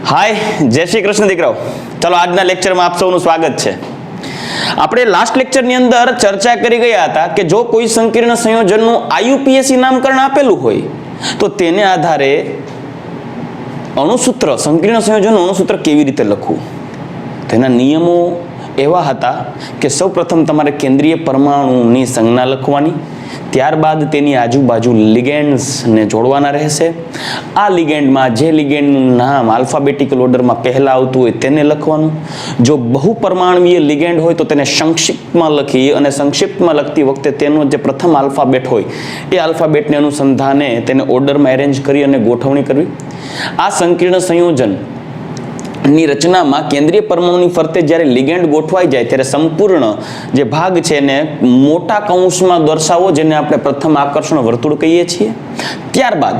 हाय जय श्री कृष्ण दीकराओ। चलो આજના લેક્ચરમાં આપ સૌનું સ્વાગત છે। આપણે લાસ્ટ લેક્ચરની અંદર ચર્ચા કરી ગયા હતા કે જો કોઈ સંકીર્ણ સંયોજનનું આયુપીએસી નામકરણ આપેલું હોય તો તેને આધારે અણુસૂત્ર સંકીર્ણ સંયોજનનું અણુસૂત્ર કેવી રીતે લખવું। તેના નિયમો એવા હતા કે સૌપ્રથમ તમારે કેન્દ્રીય પરમાણુની સંજ્ઞા લખવાની, ત્યારબાદ તેની આજુબાજુ લિગેન્ડ્સને જોડવાના રહેશે। આ લિગેન્ડમાં જે લિગેન્ડનું નામ આલ્ફાબેટિકલ ઓર્ડરમાં પહેલા આવતું હોય તેને લખવાનું। જો બહુપરમાણવીય લિગેન્ડ હોય તો તેને સંક્ષિપ્તમાં લખી અને સંક્ષિપ્તમાં લખતી વખતે તેનો જે પ્રથમ આલ્ફાબેટ હોય એ આલ્ફાબેટને અનુસંધાને તેને ઓર્ડરમાં એરેન્જ કરી અને ગોઠવણી કરવી। આ સંકીર્ણ સંયોજન ની રચનામાં કેન્દ્રીય પરમાણુની ફરતે જ્યારે લિગેન્ડ ગોઠવાઈ જાય ત્યારે સંપૂર્ણ જે ભાગ છે એને મોટા કૌંસમાં દર્શાવો, જેને આપણે પ્રથમ આકર્ષણ વર્તુળ કહીએ છીએ। ત્યારબાદ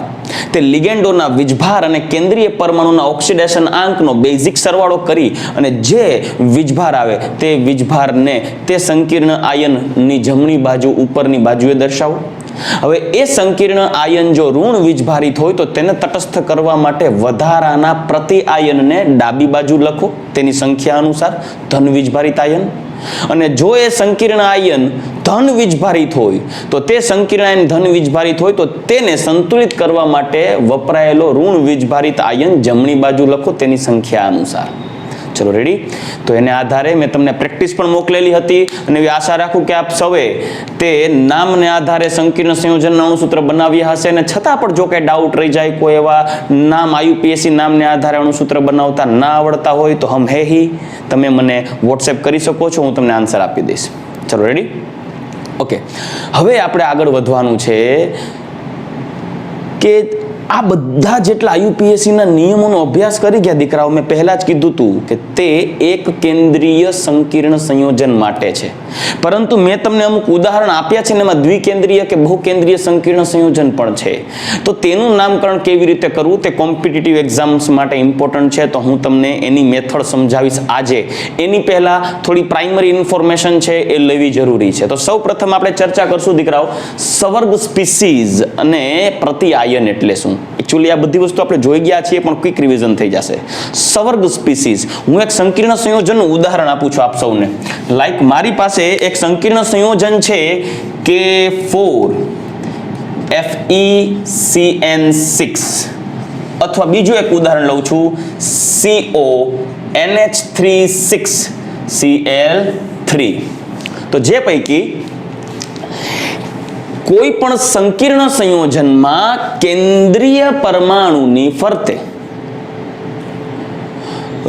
તે લિગેન્ડોના વીજભાર અને કેન્દ્રીય પરમાણુના ઓક્સિડેશન આંકનો બેઝિક સરવાળો કરી અને જે વીજભાર આવે તે વીજભારને તે સંકીર્ણ આયનની જમણી બાજુ ઉપરની બાજુએ દર્શાવો। હવે એ સંકીર્ણ આયન જો ઋણ વીજભારિત હોય તો તેને તટસ્થ કરવા માટે વધારાના પ્રતિ આયનને ડાબી બાજુ લખો તેની સંખ્યા અનુસાર ધન વીજભારિત આયન, અને જો એ સંકીર્ણ આયન ધન વીજભારિત હોય તો તે સંકીર્ણ આયન ધન વીજભારિત હોય તો તેને સંતુલિત કરવા માટે વપરાયેલો ઋણ વીજભારિત આયન જમણી બાજુ લખો તેની સંખ્યા અનુસાર। ચલો રેડી। તો એને આધારે મેં તમને પ્રેક્ટિસ પણ મોકલેલી હતી અને એવી આશા રાખું કે આપ સૌએ તે નામને આધારે સંકીર્ણ સંયોજનના અણુસૂત્ર બનાવ્યા હશે, અને છતાં પણ જો કંઈ ડાઉટ રહી જાય, કોઈ એવા નામ આયુપીએસી નામને આધારે અણુસૂત્ર બનાવતા ના આવડતા હોય તો હમ હે હી તમે મને વોટ્સએપ કરી શકો છો, હું તમને આન્સર આપી દઈશ। ચલો રેડી, ઓકે। હવે આપણે આગળ વધવાનું છે કે આ બધા જેટલા આયુપીએસસીના નિયમોનો અભ્યાસ કરી ગયા દીકરાઓ, મેં પહેલા જ કીધું હતું કે તે એક કેન્દ્રીય સંકીર્ણ સંયોજન માટે છે, પરંતુ મેં તમને અમુક ઉદાહરણ આપ્યા છે ને એમાં દ્વિકેન્દ્રીય કે બહુકેન્દ્રીય સંકીર્ણ સંયોજન પણ છે। તો તેનું નામકરણ કેવી રીતે કરવું તે કોમ્પિટિટિવ એક્ઝામ્સ માટે ઇમ્પોર્ટન્ટ છે, તો હું તમને એની મેથડ સમજાવીશ આજે। એની પહેલા થોડી પ્રાઇમરી ઇન્ફોર્મેશન છે એ લેવી જરૂરી છે। તો સૌ પ્રથમ આપણે ચર્ચા કરશું દીકરાઓ સવર્ગ સ્પીસીઝ અને પ્રતિ આયન એટલે શું। એકચ્યુઅલી આ બધી વસ્તુ આપણે જોઈ ગયા છીએ પણ ક્વિક રિવિઝન થઈ જશે। સવર્ગ સ્પીસીઝ, હું એક સંકીર્ણ સંયોજનનું ઉદાહરણ આપું છું આપ સૌને। લાઈક મારી પાસે એક સંકીર્ણ સંયોજન છે K4 FeCN6, અથવા બીજું એક ઉદાહરણ લઉં છું CONH36Cl3। તો જે પૈકી કોઈ પણ સંકીર્ણ સંયોજનમાં કેન્દ્રીય પરમાણુની ફરતે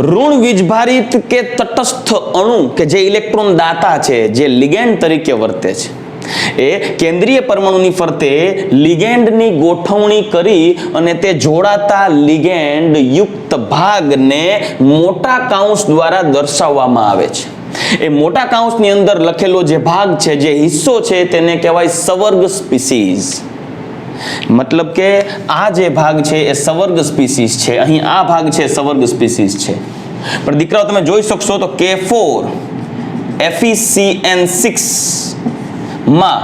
ઋણ વીજભારિત કે તટસ્થ અણુ કે જે ઇલેક્ટ્રોન દાતા છે, જે લિગેન્ડ તરીકે વર્તે છે, એ કેન્દ્રીય પરમાણુની ફરતે લિગેન્ડની ગોઠવણી કરી અને તે જોડાતા લિગેન્ડ યુક્ત ભાગને મોટા કૌંસ દ્વારા દર્શાવવામાં આવે છે। એ મોટા કૌંસની અંદર લખેલો જે ભાગ છે, જે હિસ્સો છે, તેને કહેવાય સવર્ગ સ્પીસીઝ। મતલબ કે આ જે ભાગ છે એ સવર્ગ સ્પીસીઝ છે, અહીં આ ભાગ છે સવર્ગ સ્પીસીઝ છે। પણ દીકરાઓ તમે જોઈ શકશો તો K4 FeCN6 માં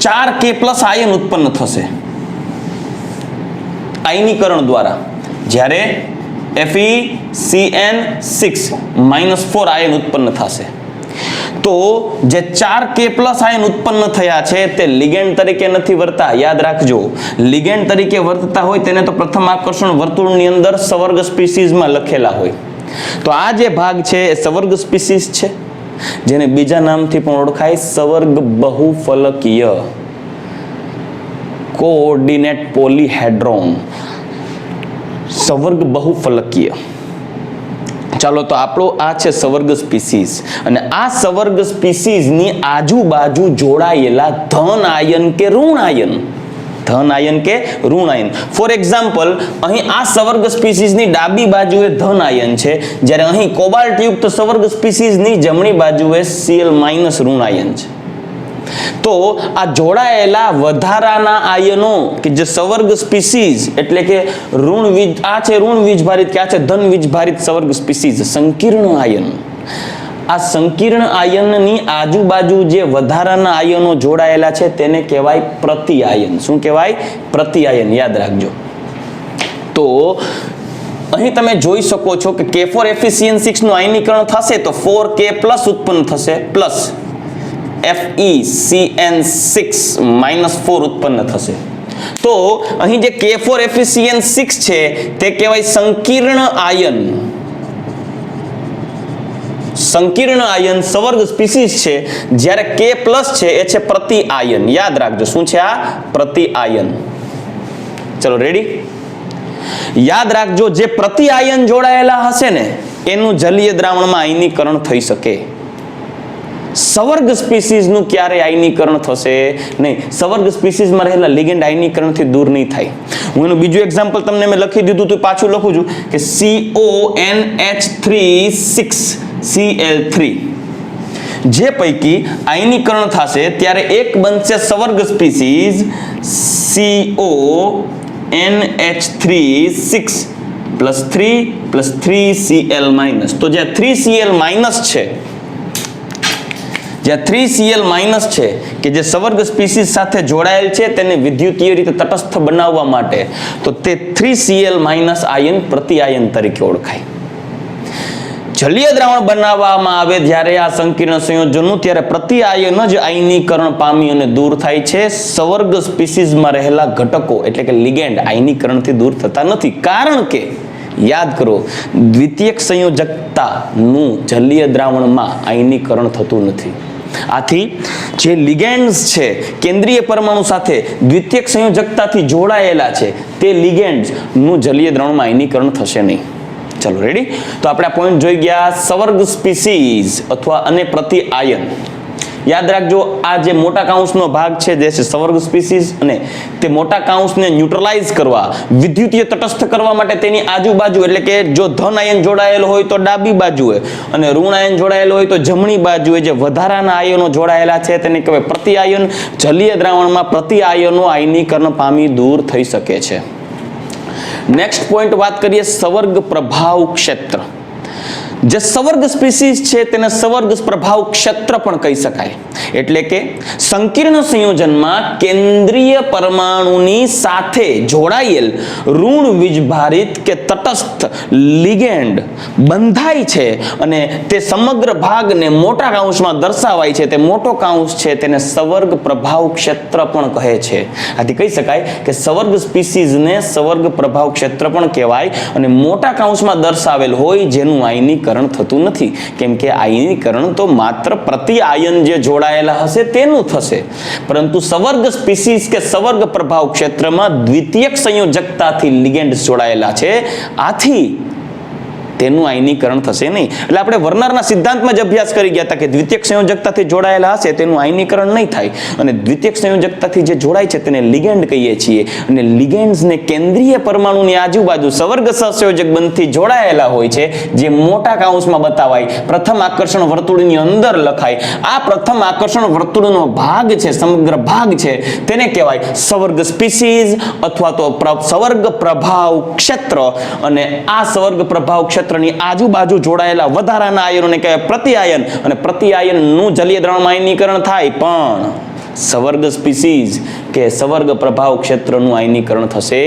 4K+ આયન ઉત્પન્ન થશે આયનીકરણ દ્વારા, જ્યારે FeCN6 -4 આયન ઉત્પન્ન થશે। તો જે 4K+ આયન ઉત્પન્ન થયા છે તે લિગેન્ડ તરીકે નથી વર્તા, યાદ રાખજો। લિગેન્ડ તરીકે વર્તતા હોય તેને તો પ્રથમ આકર્ષણ વર્તુળની અંદર સવર્ગ સ્પીસીઝમાં લખેલા હોય। તો આ જે ભાગ છે એ સવર્ગ સ્પીસીઝ છે, જેને બીજા નામથી પણ ઓળખાય સવર્ગ બહુફલકીય કોઓર્ડિનેટ પોલીહેડ્રોન, સવર્ગ બહુફલકીય। ચાલો તો આપણો આ છે સવર્ગ સ્પીસીઝ, અને આ સવર્ગ સ્પીસીઝની આજુબાજુ જોડાયેલા ધન આયન કે ઋણ આયન, ધન આયન કે ઋણ આયન। ફોર એક્ઝામ્પલ, અહીં આ સવર્ગ સ્પીસીઝની ડાબી બાજુએ ધન આયન છે, જ્યારે અહીં કોબાલ્ટ યુક્ત સવર્ગ સ્પીસીઝની જમણી બાજુએ Cl- ઋણ આયન છે। તો આ જોડાયેલા વધારાના આયનો કે જે સવર્ગ સ્પીસીઝ એટલે કે આ છે ઋણ વીજભારિત કે આ છે ધન વીજભારિત સવર્ગ સ્પીસીઝ સંકીર્ણ આયન, આ સંકીર્ણ આયનની આજુબાજુ જે વધારાના આયનો જોડાયેલા છે તેને કહેવાય પ્રતિ આયન। શું કહેવાય? પ્રતિ આયન, યાદ રાખજો। તો અહીં તમે જોઈ શકો છો કે K4FeCN6 નું આયનીકરણ થશે તો 4K પ્લસ ઉત્પન્ન થશે પ્લસ FeCN6 -4 ઉત્પન્ન થશે. તો અહીં જે K4FeCN6 છે તે કહેવાય સંકીર્ણ આયન. સંકીર્ણ આયન સવર્ગ સ્પીસીસ છે, જ્યારે K+ છે એ છે પ્રતિ આયન. યાદ રાખજો શું છે આ? પ્રતિ આયન. ચલો રેડી? યાદ રાખજો જે પ્રતિ આયન જોડાયેલા હશે ને એનું જલીય દ્રાવણમાં આયનીકરણ થઈ શકે. સવર્ગ સ્પીસીસ નું ક્યારે આયનીકરણ થશે નહીં. સવર્ગ સ્પીસીસમાં રહેલા લિગેન્ડ આયનીકરણથી દૂર નહીં થાય. હું એનું બીજું એક્ઝામ્પલ તમને મેં લખી દીધું તો પાછું લખું છું કે CONH3 જે પૈકી આયનીકરણ થશે ત્યારે એક બનશે સવર્ગ સ્પીસીસ CONH3 +3 3Cl-. તો જ્યાં 3Cl- છે, જ્યાં 3Cl- છે કે જે સવર્ગ સ્પીસીસ સાથે જોડાયેલ છે તેને વિદ્યુતીય રીતે તટસ્થ બનાવવા માટે, તો તે 3Cl- આયન પ્રતિ આયન તરીકે ઓળખાય. જલીય દ્રાવણ બનાવવામાં આવે જ્યારે આ સંકીર્ણ સંયોજનનું, ત્યારે પ્રતિ આયન જ આયનીકરણ પામી અને દૂર થાય છે. સવર્ગ સ્પીસીસમાં રહેલા ઘટકો એટલે કે લિગેન્ડ આયનીકરણથી દૂર થતા નથી, કારણ કે યાદ કરો દ્વિતીયક સંયોજકતાનું જલીય દ્રાવણમાં આયનીકરણ થતું નથી. આથી જે લિગેન્ડ્સ છે કેન્દ્રીય પરમાણુ સાથે દ્વિતીયક સંયોજકતાથી જોડાયેલા છે તે લિગેન્ડ્સનું જલીય દ્રાવણમાં આયનીકરણ થશે નહીં. ચલો રેડી? તો આપણે આ પોઈન્ટ જોઈ ગયા સવર્ગ સ્પીસીસ અથવા અને પ્રતિ આયન. યાદ રાખજો આ જે મોટા કાઉન્સનો ભાગ છે જે છે સવર્ગ સ્પીસીસ, અને તે મોટા કાઉન્સને ન્યુટ્રલાઇઝ કરવા, વિદ્યુતીય તટસ્થ કરવા માટે તેની આજુબાજુ એટલે કે જો ધન આયન જોડાયેલો હોય તો ડાબી બાજુએ અને ઋણ આયન જોડાયેલો હોય તો જમણી બાજુએ જે વધારાના આયનો જોડાયેલા છે તેને કહેવાય પ્રતિ આયન. જલીય દ્રાવણમાં પ્રતિ આયનો આયનીકરણ પામી દૂર થઈ શકે છે. નેક્સ્ટ પોઈન્ટ વાત કરીએ સવર્ગ પ્રભાવ ક્ષેત્ર. જે સવર્ગ સ્પીસીસ છે તેને સવર્ગ પ્રભાવ ક્ષેત્ર પણ કહી શકાય. એટલે કે સંકીર્ણ સંયોજનમાં કેન્દ્રીય પરમાણુની સાથે જોડાયેલ ઋણ વીજભારિત કે તટસ્થ લિગેન્ડ બંધાય છે અને તે સમગ્ર ભાગને મોટા કાઉન્સમાં દર્શાવાય છે. તે મોટો કાઉન્સ છે તેને સવર્ગ પ્રભાવ ક્ષેત્ર પણ કહે છે. આથી કહી શકાય કે સવર્ગ સ્પીસીસને સવર્ગ પ્રભાવ ક્ષેત્ર પણ કહેવાય અને મોટા કાઉન્સમાં દર્શાવેલ હોય જેનું આયનીકરણ થતું નથી, કેમ કે આયનીકરણ તો માત્ર પ્રતિ આયન જે જોડાયેલા હશે તેનું થશે, પરંતુ સવર્ગ સ્પીસીસ કે સવર્ગ પ્રભાવ ક્ષેત્રમાં દ્વિતીયક સંયોજકતાથી લિગેન્ડ્સ જોડાયેલા છે, આથી તેનું આયનીકરણ થશે નહીં. એટલે આપણે વર્નરના સિદ્ધાંતમાં જ અભ્યાસ કરી ગયા હતા કે દ્વિતીયક સંયોજકતાથી જોડાયેલા હશે તેનું આયનીકરણ નહીં થાય, અને દ્વિતીયક સંયોજકતાથી જે જોડાય છે તેને લિગેન્ડ કહીએ છીએ. અને લિગેન્ડ્સને કેન્દ્રીય પરમાણુની આજુબાજુ સવર્ગ સહસંયોજક બંધથી જોડાયેલા હોય છે, જે મોટા કાઉન્સમાં બતાવાય, પ્રથમ આકર્ષણ વર્તુળની અંદર લખાય. આ પ્રથમ આકર્ષણ વર્તુળનો ભાગ છે, સમગ્ર ભાગ છે, તેને કહેવાય સવર્ગ સ્પીસીસ અથવા તો સવર્ગ પ્રભાવ ક્ષેત્ર. અને આ સવર્ગ પ્રભાવ ક્ષેત્ર ની આજુબાજુ જોડાયેલા વધારાના આયનોને કહેવાય પ્રતિ આયન, અને પ્રતિ આયનનું જલીય દ્રાવણમાં આયનીકરણ થાય, પણ સવર્ગ સ્પીસીસ કે સવર્ગ પ્રભાવ ક્ષેત્રનું આયનીકરણ થશે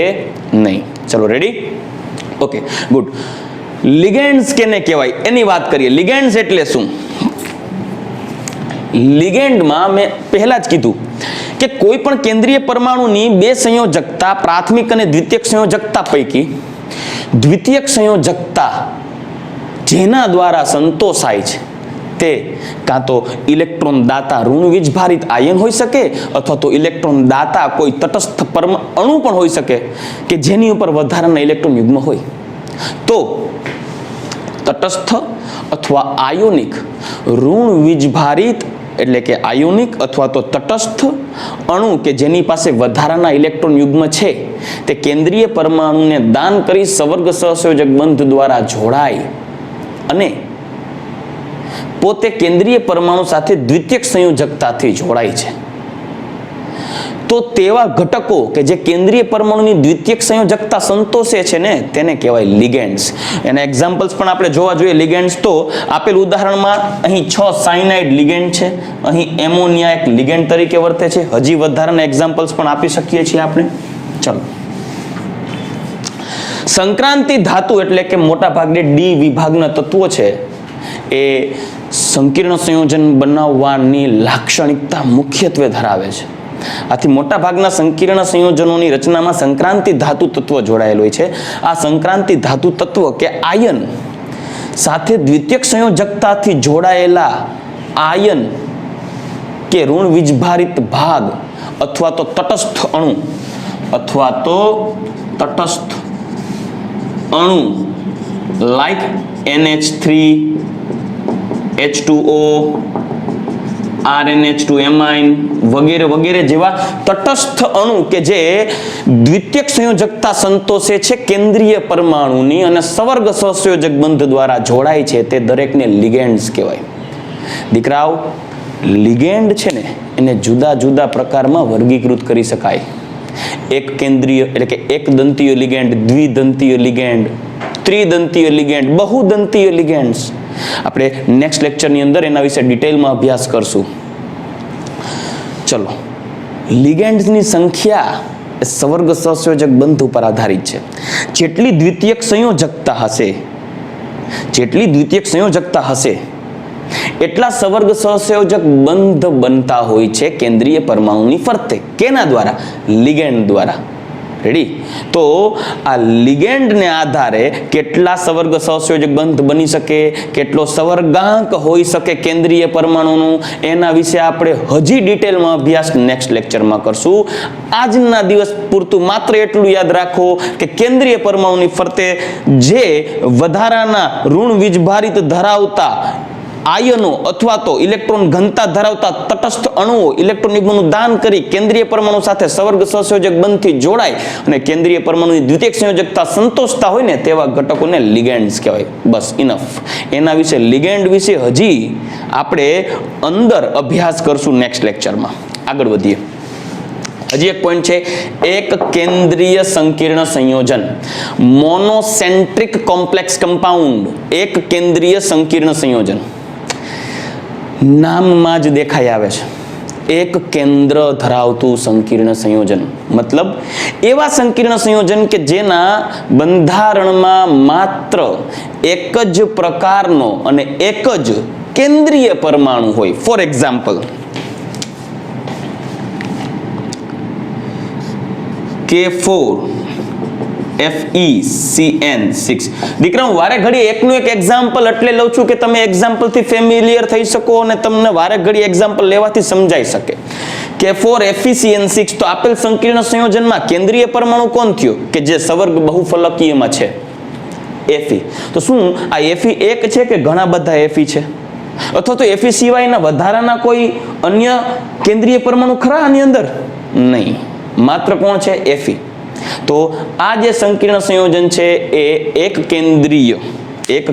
નહીં. ચલો રેડી? Okay good. લિગેન્ડ્સ કેને કહેવાય એની વાત કરીએ. લિગેન્ડ્સ એટલે શું? લિગેન્ડમાં મેં પહેલા જ કીધું કે કોઈ પણ કેન્દ્રીય પરમાણુની બે સંયોજકતા પ્રાથમિક અને દ્વિતીયક સંયોજકતા પૈકી દ્વિતીયક સંયોજકતા જેના દ્વારા સંતોષાય છે તે કાં તો ઇલેક્ટ્રોન દાતા ઋણ વીજભારિત આયન હોઈ શકે, અથવા તો ઇલેક્ટ્રોન દાતા કોઈ તટસ્થ અણુ પણ હોઈ શકે કે જેની ઉપર વધારાના ઇલેક્ટ્રોન યુગ્મ હોય. તો તટસ્થ અથવા આયોનિક ઋણ વીજભારિત એટલે કે આયોનિક અથવા તો તટસ્થ અણુ કે જેની પાસે વધારાના ઇલેક્ટ્રોન યુગ્મ છે તે કેન્દ્રીય પરમાણુને દાન કરી સવર્ગ સહસંયોજક બંધ દ્વારા જોડાય અને પોતે કેન્દ્રીય પરમાણુ સાથે દ્વિતીયક સંયોજકતાથી જોડાય છે. તો તેવા ઘટકો કે જે કેન્દ્રીય પરમાણુની દ્વિતીયક સંયોજકતા સંતોષે છે ને તેને કહેવાય લિગેન્ડ્સ. એના એક્ઝામ્પલ્સ પણ આપણે જોવા જોઈએ. લિગેન્ડ્સ તો આપેલ ઉદાહરણમાં અહીં 6 સાયનાઇડ લિગેન્ડ છે, અહીં એમોનિયા એક લિગેન્ડ તરીકે વર્તે છે. હજી વધારાના એક્ઝામ્પલ્સ પણ આપી શકીએ છીએ આપણે. ચલો, સંક્રાંતિ ધાતુ એટલે કે મોટા ભાગે ડી વિભાગના તત્વો છે એ સંકીર્ણ સંયોજન બનાવવાની લાક્ષણિકતા મુખ્યત્વે ધરાવે છે. આથી મોટા ભાગના સંકીર્ણ સંયોજનોની રચનામાં સંક્રાંતિ ધાતુ તત્વ જોડાયેલું હોય છે. આ સંક્રાંતિ ધાતુ તત્વ કે આયન સાથે દ્વિતીયક સંયોજકતાથી જોડાયેલા આયન કે ઋણ વીજભારિત ભાગ અથવા તો તટસ્થ અણુ like NH3 H2O RNH2 amine વગેરે વગેરે જેવા તટસ્થ અણુ કે જે દ્વિતીયક સંયોજકતા સંતોષે છે કેન્દ્રીય પરમાણુની અને સવર્ગ સહસંયોજક બંધ દ્વારા જોડાય છે તે દરેકને લિગેન્ડ્સ કહેવાય. દીકરાઓ, લિગેન્ડ છે ને એને જુદા જુદા પ્રકારમાં વર્ગીકૃત કરી શકાય. એક કેન્દ્રીય એટલે કે એક દંતીય લિગેન્ડ, દ્વિદંતીય લિગેન્ડ, ત્રિદંતીય લિગેન્ડ, બહુદંતીય લિગેન્ડ્સ. આપણે નેક્સ્ટ લેક્ચરની અંદર એના વિશે ડિટેલમાં અભ્યાસ કરશું. ચલો, લિગેન્ડ્સની સંખ્યા સવર્ગ સહસંયોજક બંધ ઉપર આધારિત છે. જેટલી દ્વિતીયક સંયોજકતા હશે એટલા સવર્ગ સહસંયોજક બંધ બનતા હોય છે કેન્દ્રીય પરમાણુની ફરતે. કેના દ્વારા? લિગેન્ડ દ્વારા. રેડી? તો આ લિગેન્ડને આધારે કેટલા સવર્ગ સહસંયોજક બંધ બની શકે, કેટલો સવર્ગાંક હોઈ શકે કેન્દ્રીય પરમાણુનું, એના વિશે આપણે હજી ડિટેલમાં અભ્યાસ નેક્સ્ટ લેક્ચરમાં કરશું. આજના દિવસ પૂરતું માત્ર એટલું યાદ રાખો કે કેન્દ્રીય પરમાણુની ફરતે જે વધારાના ઋણ વીજભારિત ધરાવતા આયનો અથવા તો ઇલેક્ટ્રોન ઘનતા ધરાવતા તટસ્થ અણુઓ ઇલેક્ટ્રોન યુગ્મનું દાન કરી કેન્દ્રીય પરમાણુ સાથે સવર્ગ સહસંયોજક બંધથી જોડાય અને કેન્દ્રીય પરમાણુની દ્વિતીયક સંયોજકતા સંતોષતા હોય ને તેવા ઘટકોને લિગેન્ડ્સ કહેવાય. બસ ઇનફ. એના વિશે લિગેન્ડ વિશે હજી આપણે અંદર અભ્યાસ કરશું નેક્સ્ટ લેક્ચરમાં. આગળ વધીએ. હજી એક પોઈન્ટ છે, એક કેન્દ્રીય સંકીર્ણ સંયોજન, મોનોસેન્ટ્રિક કોમ્પ્લેક્સ કમ્પાઉન્ડ. એક કેન્દ્રીય સંકીર્ણ સંયોજન નામમાં જ દેખાઈ આવે છે. એક કેન્દ્ર ધરાવતું સંકીર્ણ સંયોજન મતલબ એવા સંકીર્ણ સંયોજન કે જેના બંધારણમાં માત્ર એક જ પ્રકારનો અને એક જ કેન્દ્રીય પરમાણુ હોય. For example, K4FeCN6. દીકરાઓ, વારે ઘડી એકનું એક એક્ઝામ્પલ એટલે લઉં છું કે તમે એક્ઝામ્પલથી ફેમિલિયર થઈ શકો અને તમને વારે ઘડી એક્ઝામ્પલ લેવાથી સમજાઈ શકે. K4FeCN6 તો આપેલ સંકીર્ણ સંયોજનમાં કેન્દ્રીય પરમાણુ કોણ થયો કે જે સવર્ગ બહુફલકીયમાં છે? Fe. તો શું આ Fe એક છે કે ઘણા બધા Fe છે? અથવા તો Fe સિવાયના વધારાના કોઈ અન્ય કેન્દ્રીય પરમાણુ ખરા આની અંદર? નહીં, માત્ર કોણ છે? Fe. તો આ જે સંકીર્ણ સંયોજન છે એ એક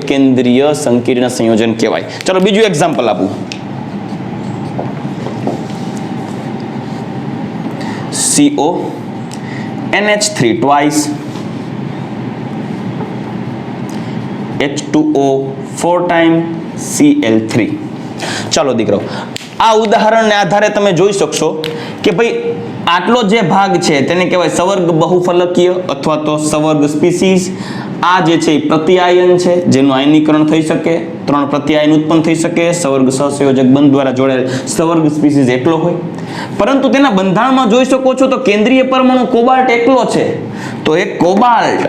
કેન્દ્રીય સંકીર્ણ સંયોજન કહેવાય. ચલો બીજું એક્ઝામ્પલ આપું. CO NH3 twice H2O 4 times Cl3. ચાલો દીકરો, આ ઉદાહરણને આધારે તમે જોઈ શકશો કે ભાઈ આટલો જે ભાગ છે તેને કહેવાય સવર્ગ બહુફલકીય અથવા તો સવર્ગ સ્પીસીઝ. આ જે છે પ્રત્યાયન છે જેનું આયનીકરણ થઈ શકે, 3 પ્રત્યાયન ઉત્પન્ન થઈ શકે, સવર્ગ સહસંયોજક બંધ દ્વારા જોડાયેલ સવર્ગ સ્પીસીઝ એકલો હોય. પરંતુ તેના બંધારણમાં જોઈ શકો છો તો કેન્દ્રીય પરમાણુ કોબાલ્ટ એકલો છે. તો એક કોબાલ્ટ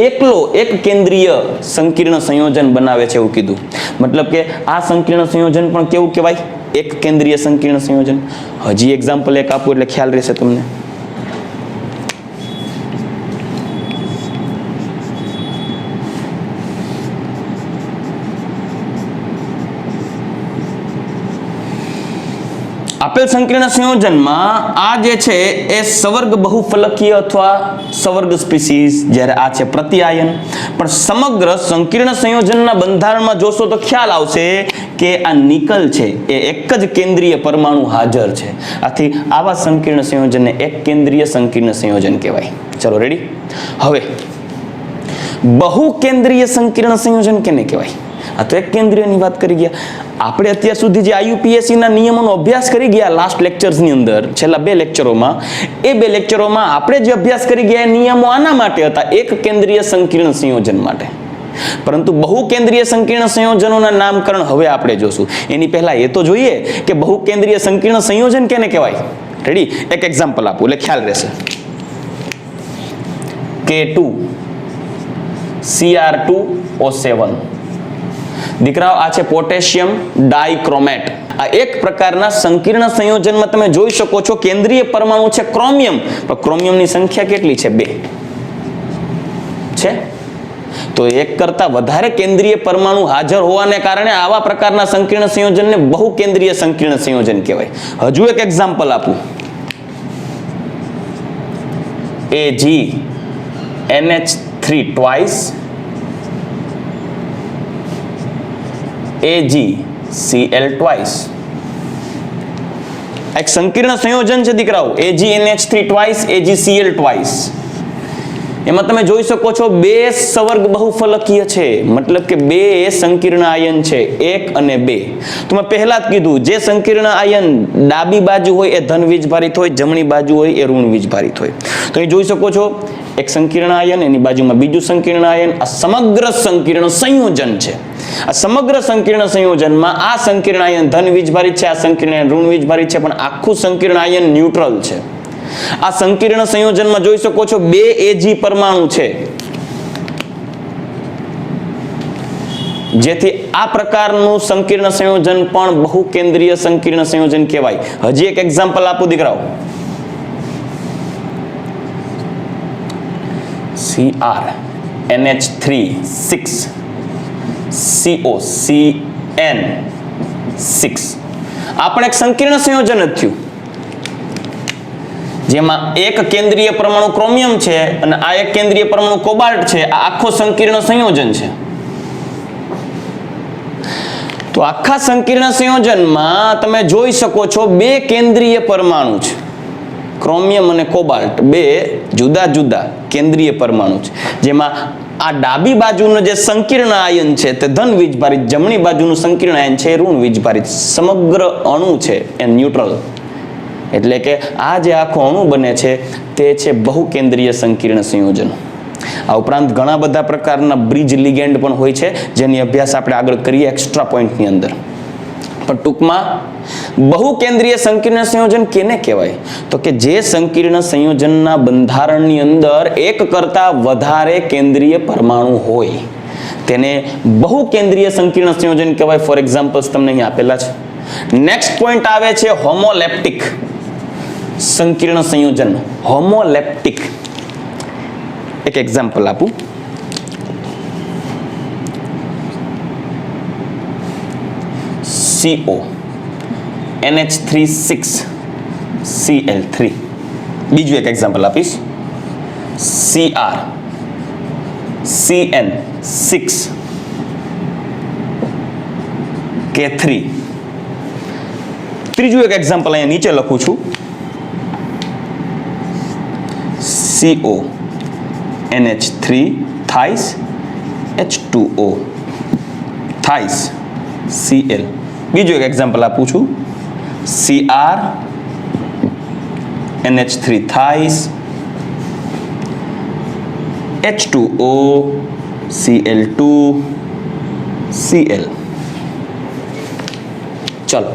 એકલો એક કેન્દ્રીય સંકીર્ણ સંયોજન બનાવે છે એવું કીધું. મતલબ કે આ સંકીર્ણ સંયોજન પણ કેવું કહેવાય? એક કેન્દ્રીય સંકીર્ણ સંયોજન. હજી એક્ઝામ્પલ એક આપું એટલે ખ્યાલ રહેશે તમને. આપેલ સંકીર્ણ સંયોજનમાં આ જે છે એ સવર્ગ બહુફલકીય અથવા સવર્ગ સ્પીસીઝ, જ્યારે આ છે પ્રત્યાયન. પણ સમગ્ર સંકીર્ણ સંયોજનના બંધારણમાં જોશો તો ખ્યાલ આવશે કે આ નિકલ છે એ એક જ કેન્દ્રીય પરમાણુ હાજર છે. આથી આવા સંકીર્ણ સંયોજનને એક કેન્દ્રીય સંકીર્ણ સંયોજન કહેવાય. ચલો રેડી? હવે બહુ કેન્દ્રીય સંકીર્ણ સંયોજન કેને કહેવાય? આ તો એક કેન્દ્રીયની વાત કરી ગયા. આપણે અત્યાર સુધી જે IUPAC ના નિયમોનો અભ્યાસ કરી ગયા લાસ્ટ લેક્ચર્સની અંદર, છેલ્લા 2 લેક્ચરોમાં, એ 2 લેક્ચરોમાં આપણે જે અભ્યાસ કરી ગયા એ નિયમો આના માટે હતા, એક કેન્દ્રીય સંકીર્ણ સંયોજન માટે. પરંતુ બહુ કેન્દ્રીય સંકીર્ણ સંયોજનોના નામકરણ હવે આપણે જોશું. એની પહેલા એ તો જોઈએ કે બહુ કેન્દ્રીય સંકીર્ણ સંયોજન કેને કહેવાય. રેડી? એક એક્ઝામ્પલ આપું એટલે ખ્યાલ રહેશે. K2 Cr2O7. દીકરાઓ, આ છે પોટેશિયમ ડાઇક્રોમેટ. આ એક પ્રકારના સંકીર્ણ સંયોજનમાં તમે જોઈ શકો છો કેન્દ્રીય પરમાણુ છે ક્રોમિયમ, પણ ક્રોમિયમની સંખ્યા કેટલી છે? 2 છે. તો એક કરતા વધારે કેન્દ્રીય પરમાણુ હાજર હોવાને કારણે આવા પ્રકારના સંકીર્ણ સંયોજનને બહુ કેન્દ્રીય સંકીર્ણ સંયોજન કહેવાય. હજુ એક એક્ઝામ્પલ આપું. AgNH3 twice, AgCl twice. એક સંકીર્ણ સંયોજન છે દીકરાઓ, AgNH3 twice, AgCl twice. એમાં તમે જોઈ શકો છો 2 સવર્ગ બહુફલકીય છે, મતલબ કે 2 સંકીર્ણ આયન છે, 1 અને 2. તો મેં પહેલા જ કીધું, જે સંકીર્ણ આયન ડાબી બાજુ હોય એ ધન વીજભારિત હોય, જમણી બાજુ હોય એ ઋણ વીજભારિત હોય. તો અહીં જોઈ શકો છો એક સંકીર્ણ આયન, એની બાજુમાં બીજું સંકીર્ણ આયન. આ સમગ્ર સંકીર્ણ સંયોજન છે. આ સમગ્ર સંકીર્ણ સંયોજનમાં આ સંકીર્ણ આયન ધન વીજભારિત છે, આ સંકીર્ણ આયન ઋણ વીજભારિત છે, પણ આખું સંકીર્ણ આયન ન્યુટ્રલ છે. આ સંકીર્ણ સંયોજનમાં જોઈ શકો છો 2 Ag પરમાણુ છે, જેથી આ પ્રકારનું સંકીર્ણ સંયોજન પણ બહુ કેન્દ્રીય સંકીર્ણ સંયોજન કહેવાય. હજી એક એક્ઝામ્પલ આપું દીકરાઓ. CrNH3 6 COCN6. આ પણ એક સંકીર્ણ સંયોજન જ થયું, જેમાં એક કેન્દ્રીય પરમાણુ ક્રોમિયમ છે અને આ એક કેન્દ્રીય પરમાણુ કોબાલ્ટ છે. આ આખો સંકીર્ણ સંયોજન છે. તો આખા સંકીર્ણ સંયોજનમાં તમે જોઈ શકો છો 2 કેન્દ્રીય પરમાણુ છે, ક્રોમિયમ અને કોબાલ્ટ, 2 જુદા જુદા કેન્દ્રીય પરમાણુ છે, જેમાં આ ડાબી બાજુનું જે સંકીર્ણ આયન છે તે ધન વીજભારિત, જમણી બાજુનું સંકીર્ણ આયન છે એ ઋણ વીજભારિત. સમગ્ર અણુ છે એ ન્યુટ્રલ. એટલે કે આ જે આખો અણુ બને છે તે છે બહુ કેન્દ્રીય સંકીર્ણ સંયોજન. આ ઉપરાંત ઘણા બધા પ્રકારના બ્રિજ લિગેન્ડ પણ હોય છે, જેની અભ્યાસ આપણે આગળ કરીએ એક્સ્ટ્રા પોઈન્ટની અંદર. પણ ટૂંકમાં બહુ કેન્દ્રીય સંકીર્ણ સંયોજન કેને કહેવાય? તો કે જે સંકીર્ણ સંયોજનના બંધારણની અંદર એક કરતા વધારે કેન્દ્રીય પરમાણુ હોય તેને બહુ કેન્દ્રીય સંકીર્ણ સંયોજન કહેવાય. ફોર એક્ઝામ્પલ્સ તમને અહીં આપેલા છે. નેક્સ્ટ પોઈન્ટ આવે છે હોમોલેપ્ટિક સંકીર્ણ સંયોજન. હોમોલેપ્ટિક એક એક્ઝામ્પલ આપું. CO NH3 6 Cl3. બીજું એક એક્ઝામ્પલ આપીશ. Cr CN 6 K3. ત્રીજું એક એક્ઝામ્પલ અહીંયા નીચે લખું છું. CO NH3 thrice H2O thrice Cl. બીજું એક એક્ઝામ્પલ આપું છું. Cr NH3 thrice H2O Cl2 Cl. ચલો,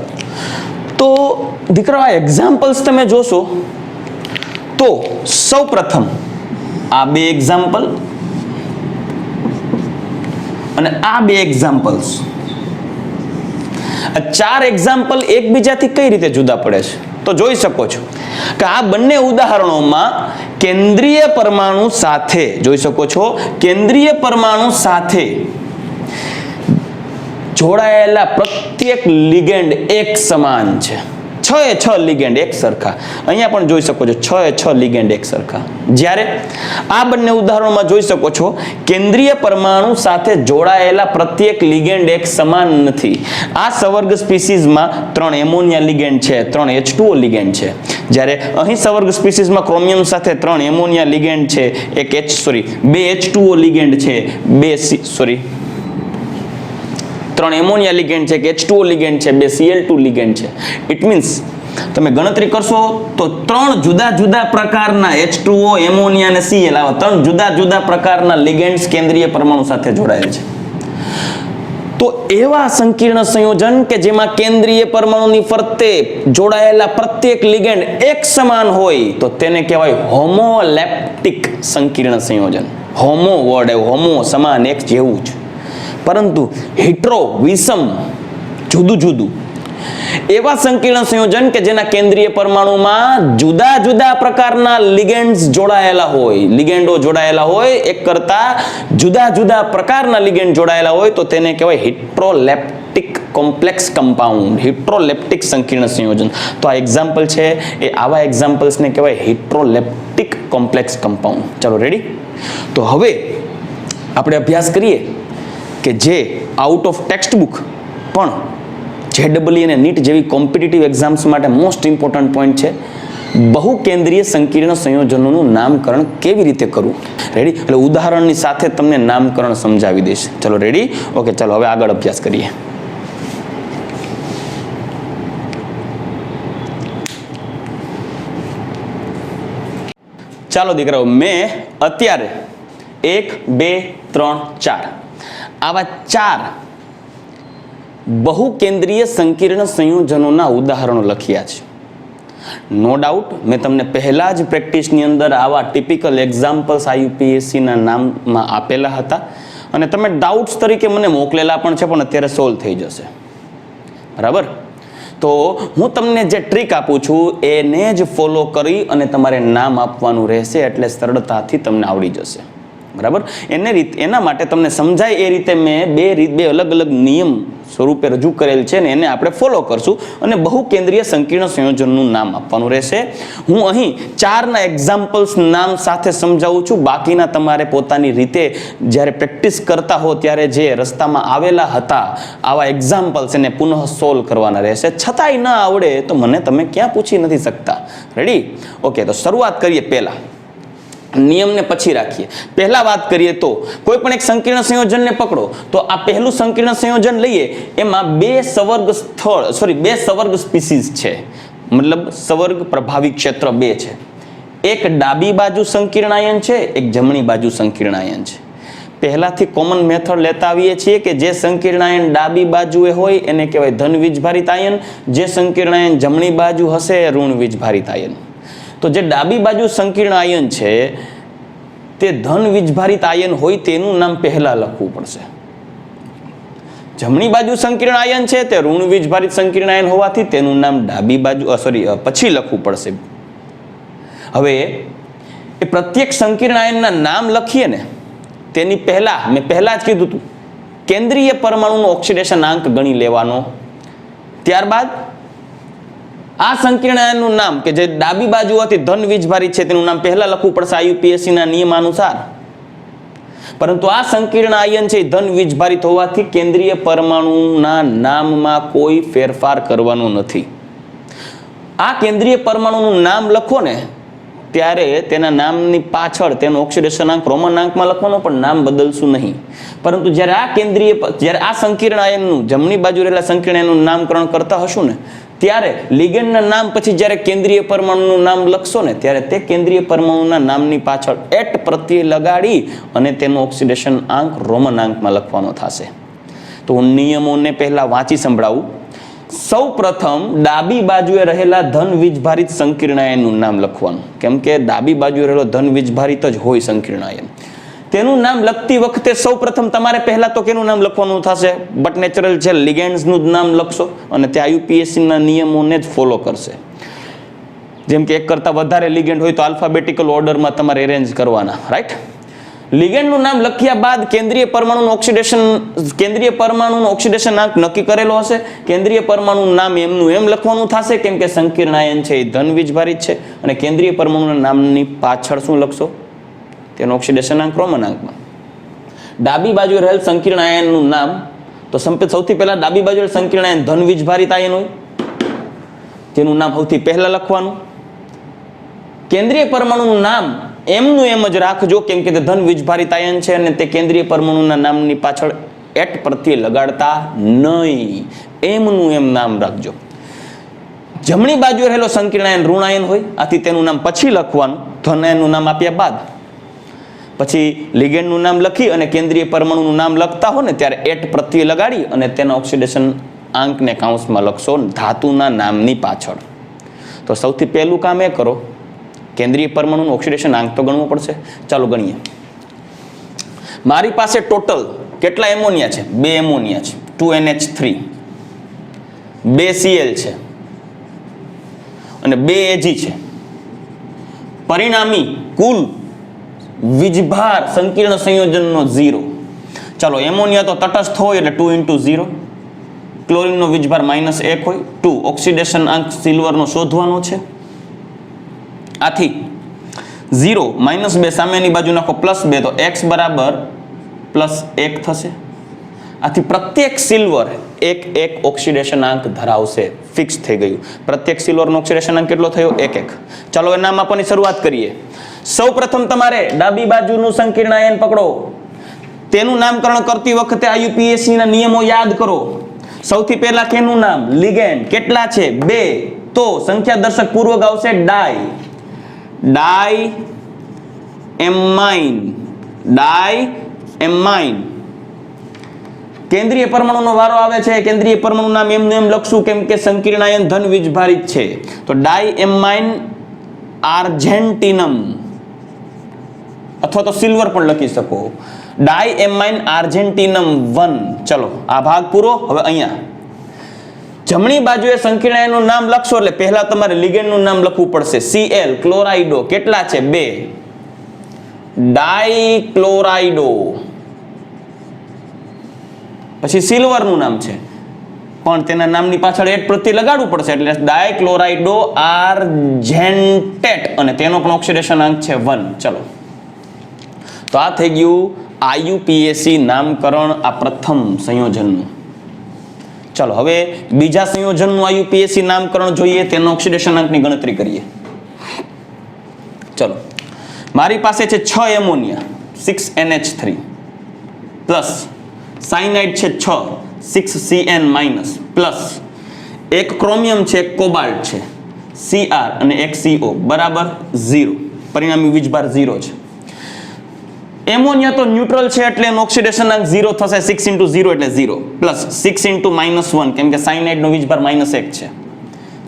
તો દીકરા આ એક્ઝામ્પલ્સ તમે જોશો તો સૌ પ્રથમ આ 2 એક્ઝામ્પલ અને આ 2 એક્ઝામ્પલ્સ, આ 4 એક્ઝામ્પલ એકબીજાથી કઈ રીતે જુદા પડે છે? તો જોઈ શકો છો કે આ બંને ઉદાહરણોમાં કેન્દ્રીય પરમાણુ સાથે, જોઈ શકો છો કેન્દ્રીય પરમાણુ સાથે જોડાયેલા પ્રત્યેક લિગેન્ડ એક સમાન છે. 6 લિગેન્ડ એક સરખા. અહીંયા પણ જોઈ શકો છો 6 લિગેન્ડ એક સરખા. જ્યારે આ બંને ઉદાહરણોમાં જોઈ શકો છો કેન્દ્રીય પરમાણુ સાથે જોડાયેલા પ્રત્યેક લિગેન્ડ એક સમાન નથી. આ સવર્ગ સ્પીસીઝમાં 3 એમોનિયા લિગેન્ડ છે, 3 H2O લિગેન્ડ છે. જ્યારે અહીં સવર્ગ સ્પીસીઝમાં ક્રોમિયમ સાથે 3 એમોનિયા લિગેન્ડ છે, 2 H2O લિગેન્ડ છે, 2 3 એમોનિયા લિગેન્ડ છે કે H2O લિગેન્ડ છે, 2 Cl2 લિગેન્ડ છે. ઇટ મીન્સ તમે ગણતરી કરશો તો 3 જુદા જુદા પ્રકારના H2O, એમોનિયા અને Cl આવા 3 જુદા જુદા પ્રકારના લિગેન્ડ્સ કેન્દ્રીય પરમાણુ સાથે જોડાયેલ છે. તો એવા સંકીર્ણ સંયોજન કે જેમાં કેન્દ્રીય પરમાણુની ફરતે જોડાયેલા પ્રત્યેક લિગેન્ડ એક સમાન હોય તો તેને કહેવાય હોમોલેપ્ટિક સંકીર્ણ સંયોજન. હોમો વર્ડ આવ્યો, હોમો સમાન, એક જેવું જ. પરંતુ હિટ્રો વિષમ, જુદું જુદું. એવા સંકીર્ણ સંયોજન કે જેના કેન્દ્રીય પરમાણુમાં જુદા જુદા પ્રકારના લિગેન્ડ્સ જોડાયેલા હોય, લિગેન્ડો જોડાયેલા હોય, એક કરતા જુદા જુદા પ્રકારના લિગેન્ડ જોડાયેલા હોય તો તેને કહેવાય હિટ્રોલેપ્ટિક કોમ્પ્લેક્સ કમ્પાઉન્ડ, હિટ્રોલેપ્ટિક સંકીર્ણ સંયોજન. તો આ એક્ઝામ્પલ છે એ આવા એક્ઝામ્પલ્સને કહેવાય હિટ્રોલેપ્ટિક કોમ્પ્લેક્સ કમ્પાઉન્ડ. ચાલો રેડી? તો હવે આપણે અભ્યાસ કરીએ કે જે આઉટ ઓફ ટેક્સ્ટ બુક પણ JEE અને NEET જેવી કોમ્પિટિટિવ એક્ઝામ્સ માટે મોસ્ટ ઇમ્પોર્ટન્ટ પોઈન્ટ છે, બહુ કેન્દ્રીય સંકીર્ણ સંયોજનોનું નામકરણ કેવી રીતે કરવું. રેડી? એટલે ઉદાહરણની સાથે તમને નામકરણ સમજાવી દઈશ. ચલો રેડી? ઓકે, ચાલો હવે આગળ અભ્યાસ કરીએ. ચાલો દીકરાઓ, મેં અત્યારે 1, 2, 3, 4 આવા 4 બહુ કેન્દ્રીય સંકીર્ણ સંયોજનોના ઉદાહરણો લખ્યા છે. નો ડાઉટ મેં તમને પહેલા જ પ્રેક્ટિસની અંદર આવા ટિપિકલ એક્ઝામ્પલ્સ IUPACના નામમાં આપેલા હતા અને તમે ડાઉટ્સ તરીકે મને મોકલેલા પણ છે, પણ અત્યારે સોલ્વ થઈ જશે. બરાબર? તો હું તમને જે ટ્રીક આપું છું એને જ ફોલો કરી અને તમારે નામ આપવાનું રહેશે, એટલે સરળતાથી તમને આવડી જશે. બરાબર? એના માટે તમને સમજાય એ રીતે મેં બે અલગ અલગ નિયમ સ્વરૂપે રજૂ કરેલ છે ને એને આપણે ફોલો કરશું અને બહુ કેન્દ્રીય સંકીર્ણ સંયોજનનું નામ આપવાનું રહેશે. હું અહીં 4ના એક્ઝામ્પલ્સ નામ સાથે સમજાવું છું, બાકીના તમારે પોતાની રીતે જ્યારે પ્રેક્ટિસ કરતા હો ત્યારે જે રસ્તામાં આવેલા હતા આવા એક્ઝામ્પલ્સ એને પુનઃ સોલ્વ કરવાના રહેશે. છતાંય ન આવડે તો મને તમે ક્યાં પૂછી નથી શકતા. રેડી? ઓકે, તો શરૂઆત કરીએ. પહેલા નિયમને પછી રાખીએ. પહેલા વાત કરીએ તો કોઈ પણ એક સંકીર્ણ સંયોજનને પકડો તો આ પહેલું સંકીર્ણ સંયોજન લઈએ, એમાં 2 સવર્ગ સ્પીસીસ છે, મતલબ સવર્ગ પ્રભાવી ક્ષેત્ર 2 છે. એક ડાબી બાજુ સંકીર્ણ આયન છે, એક જમણી બાજુ સંકીર્ણ આયન છે. પહેલાથી કોમન મેથડ લેતા આવીએ છીએ કે જે સંકીર્ણ આયન ડાબી બાજુએ હોય એને કહેવાય ધન વીજભારિત આયન, જે સંકીર્ણ આયન જમણી બાજુ હશે એ ઋણ વીજભારિત આયન. તો જે ડાબી બાજુ સંકીર્ણ આયન છે તે ધન વીજભારિત આયન હોય તેનું નામ પહેલા લખવું પડશે. જમણી બાજુ સંકીર્ણ આયન છે તે ઋણ વીજભારિત સંકીર્ણ આયન હોવાથી તેનું નામ પછી લખવું પડશે. હવે એ પ્રત્યેક સંકીર્ણ આયનના નામ લખીએ ને તેની પહેલા મેં પહેલા જ કીધું હતું કેન્દ્રીય પરમાણુનો ઓક્સિડેશન આંક ગણી લેવાનો. ત્યારબાદ આ સંકીર્ણ આયનનું નામ કે જે ડાબી બાજુ હતી ધન વીજભારિત છે તેનું નામ પહેલા લખવું પડશે IUPACના નિયમાનુસાર. પરંતુ આ સંકીર્ણ આયન છે ધન વીજભારિત હોવાથી કેન્દ્રીય પરમાણુના નામમાં કોઈ ફેરફાર કરવાનો નથી. આ કેન્દ્રીય પરમાણુનું નામ લખો ને ત્યારે તેના નામની પાછળ તેનો ઓક્સિડેશનાંક રોમન અંકમાં લખવાનો, પણ નામ બદલશું નહીં. પરંતુ જ્યારે આ સંકીર્ણ આયનનું જમણી બાજુ રહેલા સંકીર્ણ આયનનું નામકરણ કરતા હશું ને ત્યારે લિગેન્ડના નામ પછી જ્યારે કેન્દ્રીય પરમાણુનું નામ લખશો ને ત્યારે તે કેન્દ્રીય પરમાણુના નામની પાછળ એટ પ્રત્યય લગાડી અને તેનો ઓક્સિડેશન આંક રોમન અંકમાં લખવાનો થશે. તો હું નિયમોને પહેલા વાંચી સંભળાવું. સૌ પ્રથમ ડાબી બાજુએ રહેલા ધન વીજભારિત સંકીર્ણ આયનનું નામ લખવાનું, કેમ કે ડાબી બાજુએ રહેલો ધન વીજભારિત જ હોય સંકીર્ણ આયન. તેનું નામ લખતી વખતે સૌ પ્રથમ તમારે પહેલા તો કેનું નામ લખવાનું થશે? બટ નેચરલ છે લિગેન્ડ્સનું જ નામ લખશો અને તે IUPACના નિયમોને જ ફોલો કરશે. જેમ કે એક કરતાં વધારે લિગેન્ડ હોય તો આલ્ફાબેટિકલ ઓર્ડરમાં તમારે એરેન્જ કરવાના, રાઈટ? લિગેન્ડનું નામ લખ્યા બાદ કેન્દ્રીય પરમાણુનો ઓક્સિડેશન આંક નક્કી કરેલો હશે. કેન્દ્રીય પરમાણુનું નામ એમનું એમ લખવાનું થશે કેમ કે સંકીર્ણ આયન છે એ ધન વીજભારિત છે અને કેન્દ્રીય પરમાણુના નામની પાછળ શું લખશો? તેનો ઓક્સિડેશન આંક રોમન અંકમાં. ડાબી બાજુ રહેલ સંકીર્ણ આયનનું નામ તો સૌથી પહેલા ડાબી બાજુ સંકીર્ણ આયન ધન વીજભારિત આયન હોય તેનું નામ સૌથી પહેલા લખવાનું. કેન્દ્રીય પરમાણુનું નામ એમનું એમ જ રાખજો કેમ કે તે ધન વીજભારિત આયન છે અને તે કેન્દ્રીય પરમાણુના નામની પાછળ એટ પ્રત્યે લગાડતા નહીં. એમનું એમ નામ રાખજો. જમણી બાજુએ રહેલો સંકીર્ણાયન ઋણાયન હોય, આથી તેનું નામ પછી લખવાનું, ધનાયનનું નામ આપ્યા બાદ. પછી લિગેન્ડનું નામ લખી અને કેન્દ્રીય પરમાણુનું નામ લખતા હો ને ત્યારે એટ પ્રત્યે લગાડી અને તેના ઓક્સિડેશન આંકને કાઉન્સમાં લખશો ધાતુના નામની પાછળ. તો સૌથી પહેલું કામ એ કરો, કેન્દ્રીય પરમાણુનું ઓક્સિડેશન આંક તો ગણવું પડશે. ચાલો ગણીએ. મારી પાસે ટોટલ કેટલા એમોનિયા છે? 2 એમોનિયા છે, 2NH3, 2 Cl છે અને 2 Ag છે. પરિણામી કુલ વીજભાર સંકીર્ણ સંયોજનનો 0. ચાલો એમોનિયા તો તટસ્થ હોય એટલે 2 × 0. ક્લોરીનનો વીજભાર -1 હોય. 2 ઓક્સિડેશન આંક સિલ્વરનો શોધવાનો છે. આથી 0 -2 સામેની બાજુ નાખો +2 તો x બરાબર +1 થશે. આથી પ્રત્યેક સિલ્વર એક ઓક્સિડેશન આંક ધરાવશે. ફિક્સ થઈ ગયું. પ્રત્યેક સિલ્વરનો ઓક્સિડેશન આંક કેટલો થયો? 1. ચાલો હવે નામ આપવાની શરૂઆત કરીએ. સૌ પ્રથમ તમારે ડાબી બાજુનું સંકીર્ણાયન પકડો. તેનું નામકરણ કરતી વખતે IUPAC ના નિયમો યાદ કરો. સૌથી પહેલા કેનું નામ? લિગેન્ડ. કેટલા છે? 2. તો સંખ્યા દર્શક પૂર્વક આવશે ડાઈ. ડાઈ એમાઇન. ડાઈ એમાઇન. કેન્દ્રીય પરમાણુનો વારો આવે છે. કેન્દ્રીય પરમાણુ નામ એમનું એમ લખશું કેમ કે સંકીર્ણાયન ધન વીજભારિત છે. તો ડાઈ એમાઇન આર્જેન્ટિનમ અથવા તો સિલ્વર પણ લખી શકો. ડાઈ એમાઇન આર્જેન્ટિનમ 1. ચલો આ ભાગ પૂરો. હવે અહીંયા જમણી બાજુએ સંકીર્ણાયનનું નામ લખશો એટલે પહેલા તમારે લિગેન્ડનું નામ લખવું પડશે. Cl ક્લોરાઇડો. કેટલા છે? 2. ડાઇક્લોરાઇડો. પછી સિલ્વરનું નામ છે પણ તેના નામની પાછળ એટ પ્રત્યે લગાડવું પડશે એટલે ડાઇક્લોરાઇડો આર્જેન્ટેટ અને તેનો પણ ઓક્સિડેશન આંક છે 1. ચલો તો આ થઈ ગયું IUPAC નામકરણ આ પ્રથમ સંયોજનનું. ચલો હવે બીજા સંયોજનનું IUPAC નામકરણ જોઈએ, તેનો ઓક્સિડેશન આંકની ગણતરી કરીએ. ચલો મારી પાસે છે 6 એમોનિયા 6NH3 પ્લસ સાયનાઇડ છે 6CN માઇનસ પ્લસ એક ક્રોમિયમ છે, એક કોબાલ્ટ છે Cr અને એક CO બરાબર 0. પરિણામી વીજભાર 0 છે. એમોનિયા તો ન્યુટ્રલ છે એટલે એનો ઓક્સિડેશન અંક 0 થશે. 6 × 0 એટલે 0 પ્લસ 6 × -1 કેમ કે સાયનાઇડનો વીજભાર -1 છે.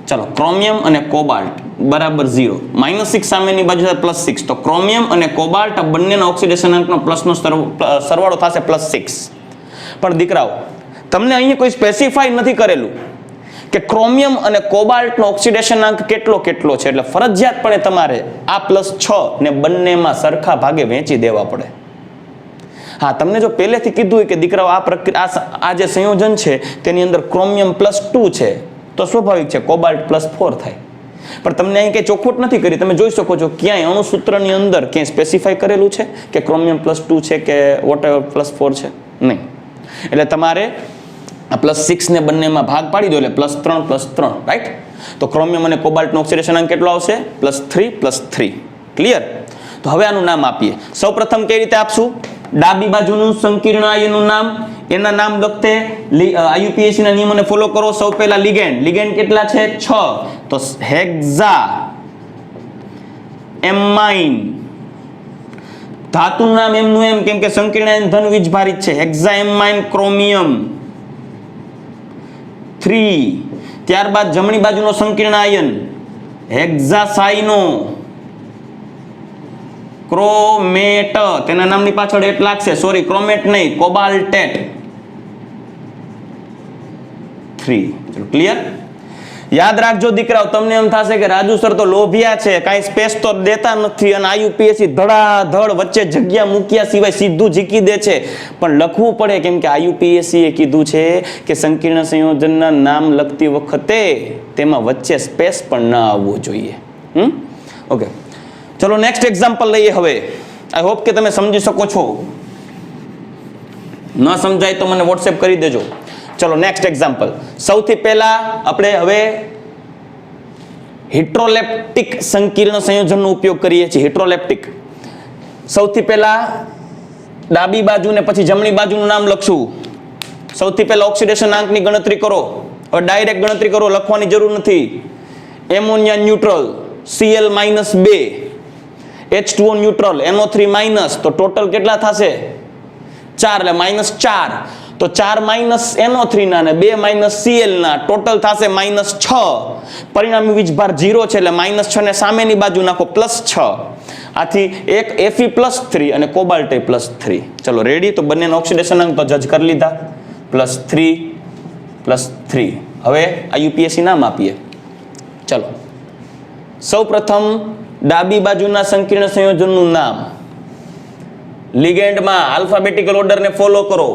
ચલો ક્રોમિયમ અને કોબાલ્ટ બરાબર 0. -6 સામેની બાજુ +6 તો ક્રોમિયમ અને કોબાલ્ટ આ બંનેના ઓક્સિડેશન અંકનો પ્લસનો સરવાળો થશે +6. પણ દીકરાઓ તમને અહીંયા કોઈ સ્પેસિફાઈ નથી કરેલું કે ક્રોમિયમ અને કોબાલ્ટનો ઓક્સિડેશન અંક કેટલો છે એટલે ફરજિયાતપણે તમારે આ +6 ને બંનેમાં સરખા ભાગે વહેંચી દેવા પડે. હા તમને જો પહેલેથી કીધું હોય કે દીકરાઓ આ જે સંયોજન છે તેની અંદર ક્રોમિયમ +2 છે તો સ્વાભાવિક છે કોબાલ્ટ +4 થાય. પણ તમને અહીં કંઈ ચોખવટ નથી કરી. તમે જોઈ શકો છો ક્યાંય અણુસૂત્રની અંદર ક્યાંય સ્પેસિફાઈ કરેલું છે કે ક્રોમિયમ +2 છે કે વોટેવર +4 છે? નહીં. એટલે તમારે આ +6 ને બંનેમાં ભાગ પાડી દો એટલે +3 રાઈટ. તો ક્રોમિયમ અને કોબાલ્ટનો ઓક્સિડેશન અંક કેટલો આવશે? +3. ક્લિયર? તો હવે આનું નામ આપીએ. સૌપ્રથમ કઈ રીતે આપશું? ડાબી બાજુનું સંકીર્ણાયનનું નામ, એના નામ લખતે IUPAC ના નિયમોને ફોલો કરો. સૌ પહેલા લિગેન્ડ કેટલા છે? 6. તો હેક્ઝા એમાઇન. ધાતુનું નામ એમનું એમ કેમ કે સંકીર્ણાયન ધન વીજભારિત છે. હેક્ઝાએમાઇન ક્રોમિયમ 3. ત્યારબાદ જમણી બાજુનો સંકીર્ણાયન હેક્ઝાસાઇનો ક્રોમેટ. તેના નામની પાછળ એટ લાગશે. સોરી ક્રોમેટ નહીં, કોબાલ્ટેટ 3. ચલો ક્લિયર? યાદ રાખજો દીકરાઓ, તમને એમ થશે કે રાજુ સર તો લોભિયા છે, કાંઈ સ્પેસ તો દેતા નથી અને IUPAC ધડાધડ વચ્ચે જગ્યા મૂક્યા સિવાય સીધું ઝીકી દે છે. પણ લખવું પડે કેમ કે IUPAC એ કીધું છે કે સંકીર્ણ સંયોજનના નામ લખતી વખતે તેમાં વચ્ચે સ્પેસ પણ ન આવવું જોઈએ. ઓકે ચલો નેક્સ્ટ એક્ઝામ્પલ લઈએ. હવે આઈ હોપ કે તમે સમજી શકો છો. ન સમજાય તો મને વોટ્સએપ કરી દેજો. ચલો નેક્સ્ટ એક્ઝામ્પલ. સૌથી પહેલા આપણે હવે હિટ્રોલેપ્ટિક સંકીર્ણ સંયોજનનો ઉપયોગ કરીએ છીએ. હિટ્રોલેપ્ટિક સૌથી પહેલા ડાબી બાજુ ને પછી જમણી બાજુનું નામ લખશું. સૌથી પહેલા ઓક્સિડેશન આંકની ગણતરી કરો. હવે ડાયરેક્ટ ગણતરી કરો, લખવાની જરૂર નથી. Ammonia neutral Cl -2, H2O neutral NO3 minus, તો ટોટલ કેટલા થશે? 4, એટલે -4. તો 4 NO3 ના અને 2 Cl ના ટોટલ થશે -6. પરિણામી વીજભાર 0 છે, એટલે -6 ને સામેની બાજુ નાખો +6. આથી એક Fe+3 અને કોબાલ્ટ +3. ચલો રેડી. તો બંનેનો ઓક્સિડેશન અંક તો જજ કરી લીધા, +3 +3. હવે આ યુપીએસસી નામ આપીએ. ચલો સૌ પ્રથમ ડાબી બાજુના સંકીર્ણ સંયોજનનું નામ. લિગેન્ડમાં આલ્ફાબેટિકલ ઓર્ડરને ફોલો કરો.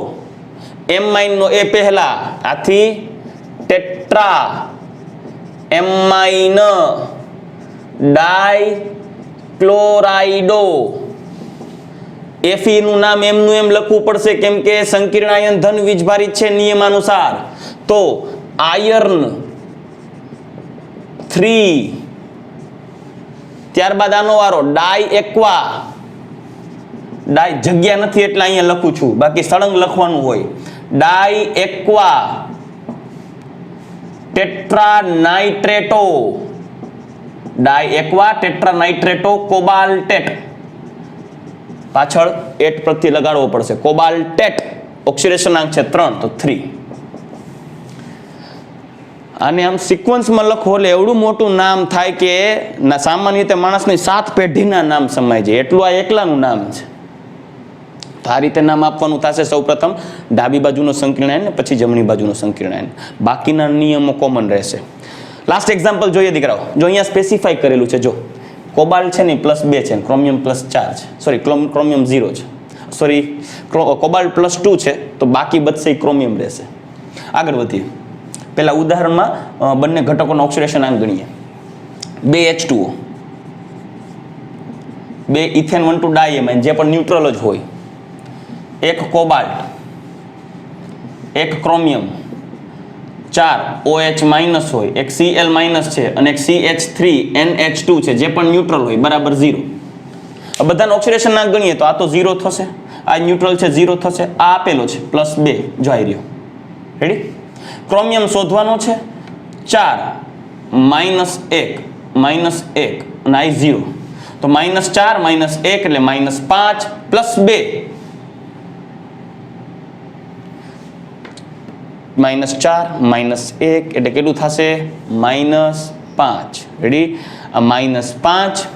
M- નો એ પહેલા, આથી ટેટ્રા એમાઇન ડાઇક્લોરાઇડો. Fe નું નામ એમનું એમ લખવું પડશે, કેમ કે સંકીર્ણ આયન ધન વીજભારિત છે નિયમાનુસાર. તો આયર્ન 3. ત્યારબાદ આનો વારો ડાઈ એક્વા. ડાઈ જગ્યા નથી એટલે અહીંયા લખું છું, બાકી સળંગ લખવાનું હોય. ડાઈ એક્વા ટેટ્રા નાઇટ્રેટો. ડાઈ એક્વા ટેટ્રા નાઇટ્રેટો કોબાલ્ટેટ. પાછળ એટ પ્રત્યે લગાડવો પડશે. કોબાલ્ટેટ ઓક્સિડેશનાંક છે 3, તો 3. આને આમ સિક્વન્સમાં લખો એટલે એવડું મોટું નામ થાય કે સામાન્ય રીતે માણસની 7 પેઢીના નામ સમાય જાય, એટલું આ એકલાનું નામ છે. તો આ રીતે નામ આપવાનું થશે. સૌ પ્રથમ ડાબી બાજુનો સંકીર્ણ આયન ને પછી જમણી બાજુનો સંકીર્ણ આયન. બાકીના નિયમો કોમન રહેશે. લાસ્ટ એક્ઝામ્પલ જોઈએ દીકરાઓ. જો અહીંયા સ્પેસિફાઈ કરેલું છે, જો કોબાલ્ટ છે ને +2 છે, ક્રોમિયમ +4 છે, સોરી ક્રોમિયમ 0 છે, સોરી કોબાલ્ટ +2 છે, તો બાકી બચશે ક્રોમિયમ રહેશે. આગળ વધીએ. પહેલા ઉદાહરણમાં બંને ઘટકોનો ઓક્સિડેશન આંક ગણીએ. 2 H2O, 2 ઇથેન 1,2 ડાયએમાઇન, જે પણ ન્યુટ્રલ જ હોય, 1 કોબાલ્ટ, 1 ક્રોમિયમ, 4 OH માઇનસ હોય, 1 Cl માઇનસ છે અને 1 CH3NH2 છે, જે પણ ન્યુટ્રલ હોય, બરાબર 0. આ બધાનો ઓક્સિડેશન આંક ગણીએ તો આ તો 0 થશે, આ ન્યુટ્રલ છે 0 થશે, આ આપેલો છે +2, જો આવી રહ્યો. રેડી? ક્રોમિયમ શોધવાનો છે. 4 -1 -1 અને આ 0, તો -4 -1 એટલે -5 +2, -4 -1 એટલે કેટલું થશે? -5. રેડી? આ -5.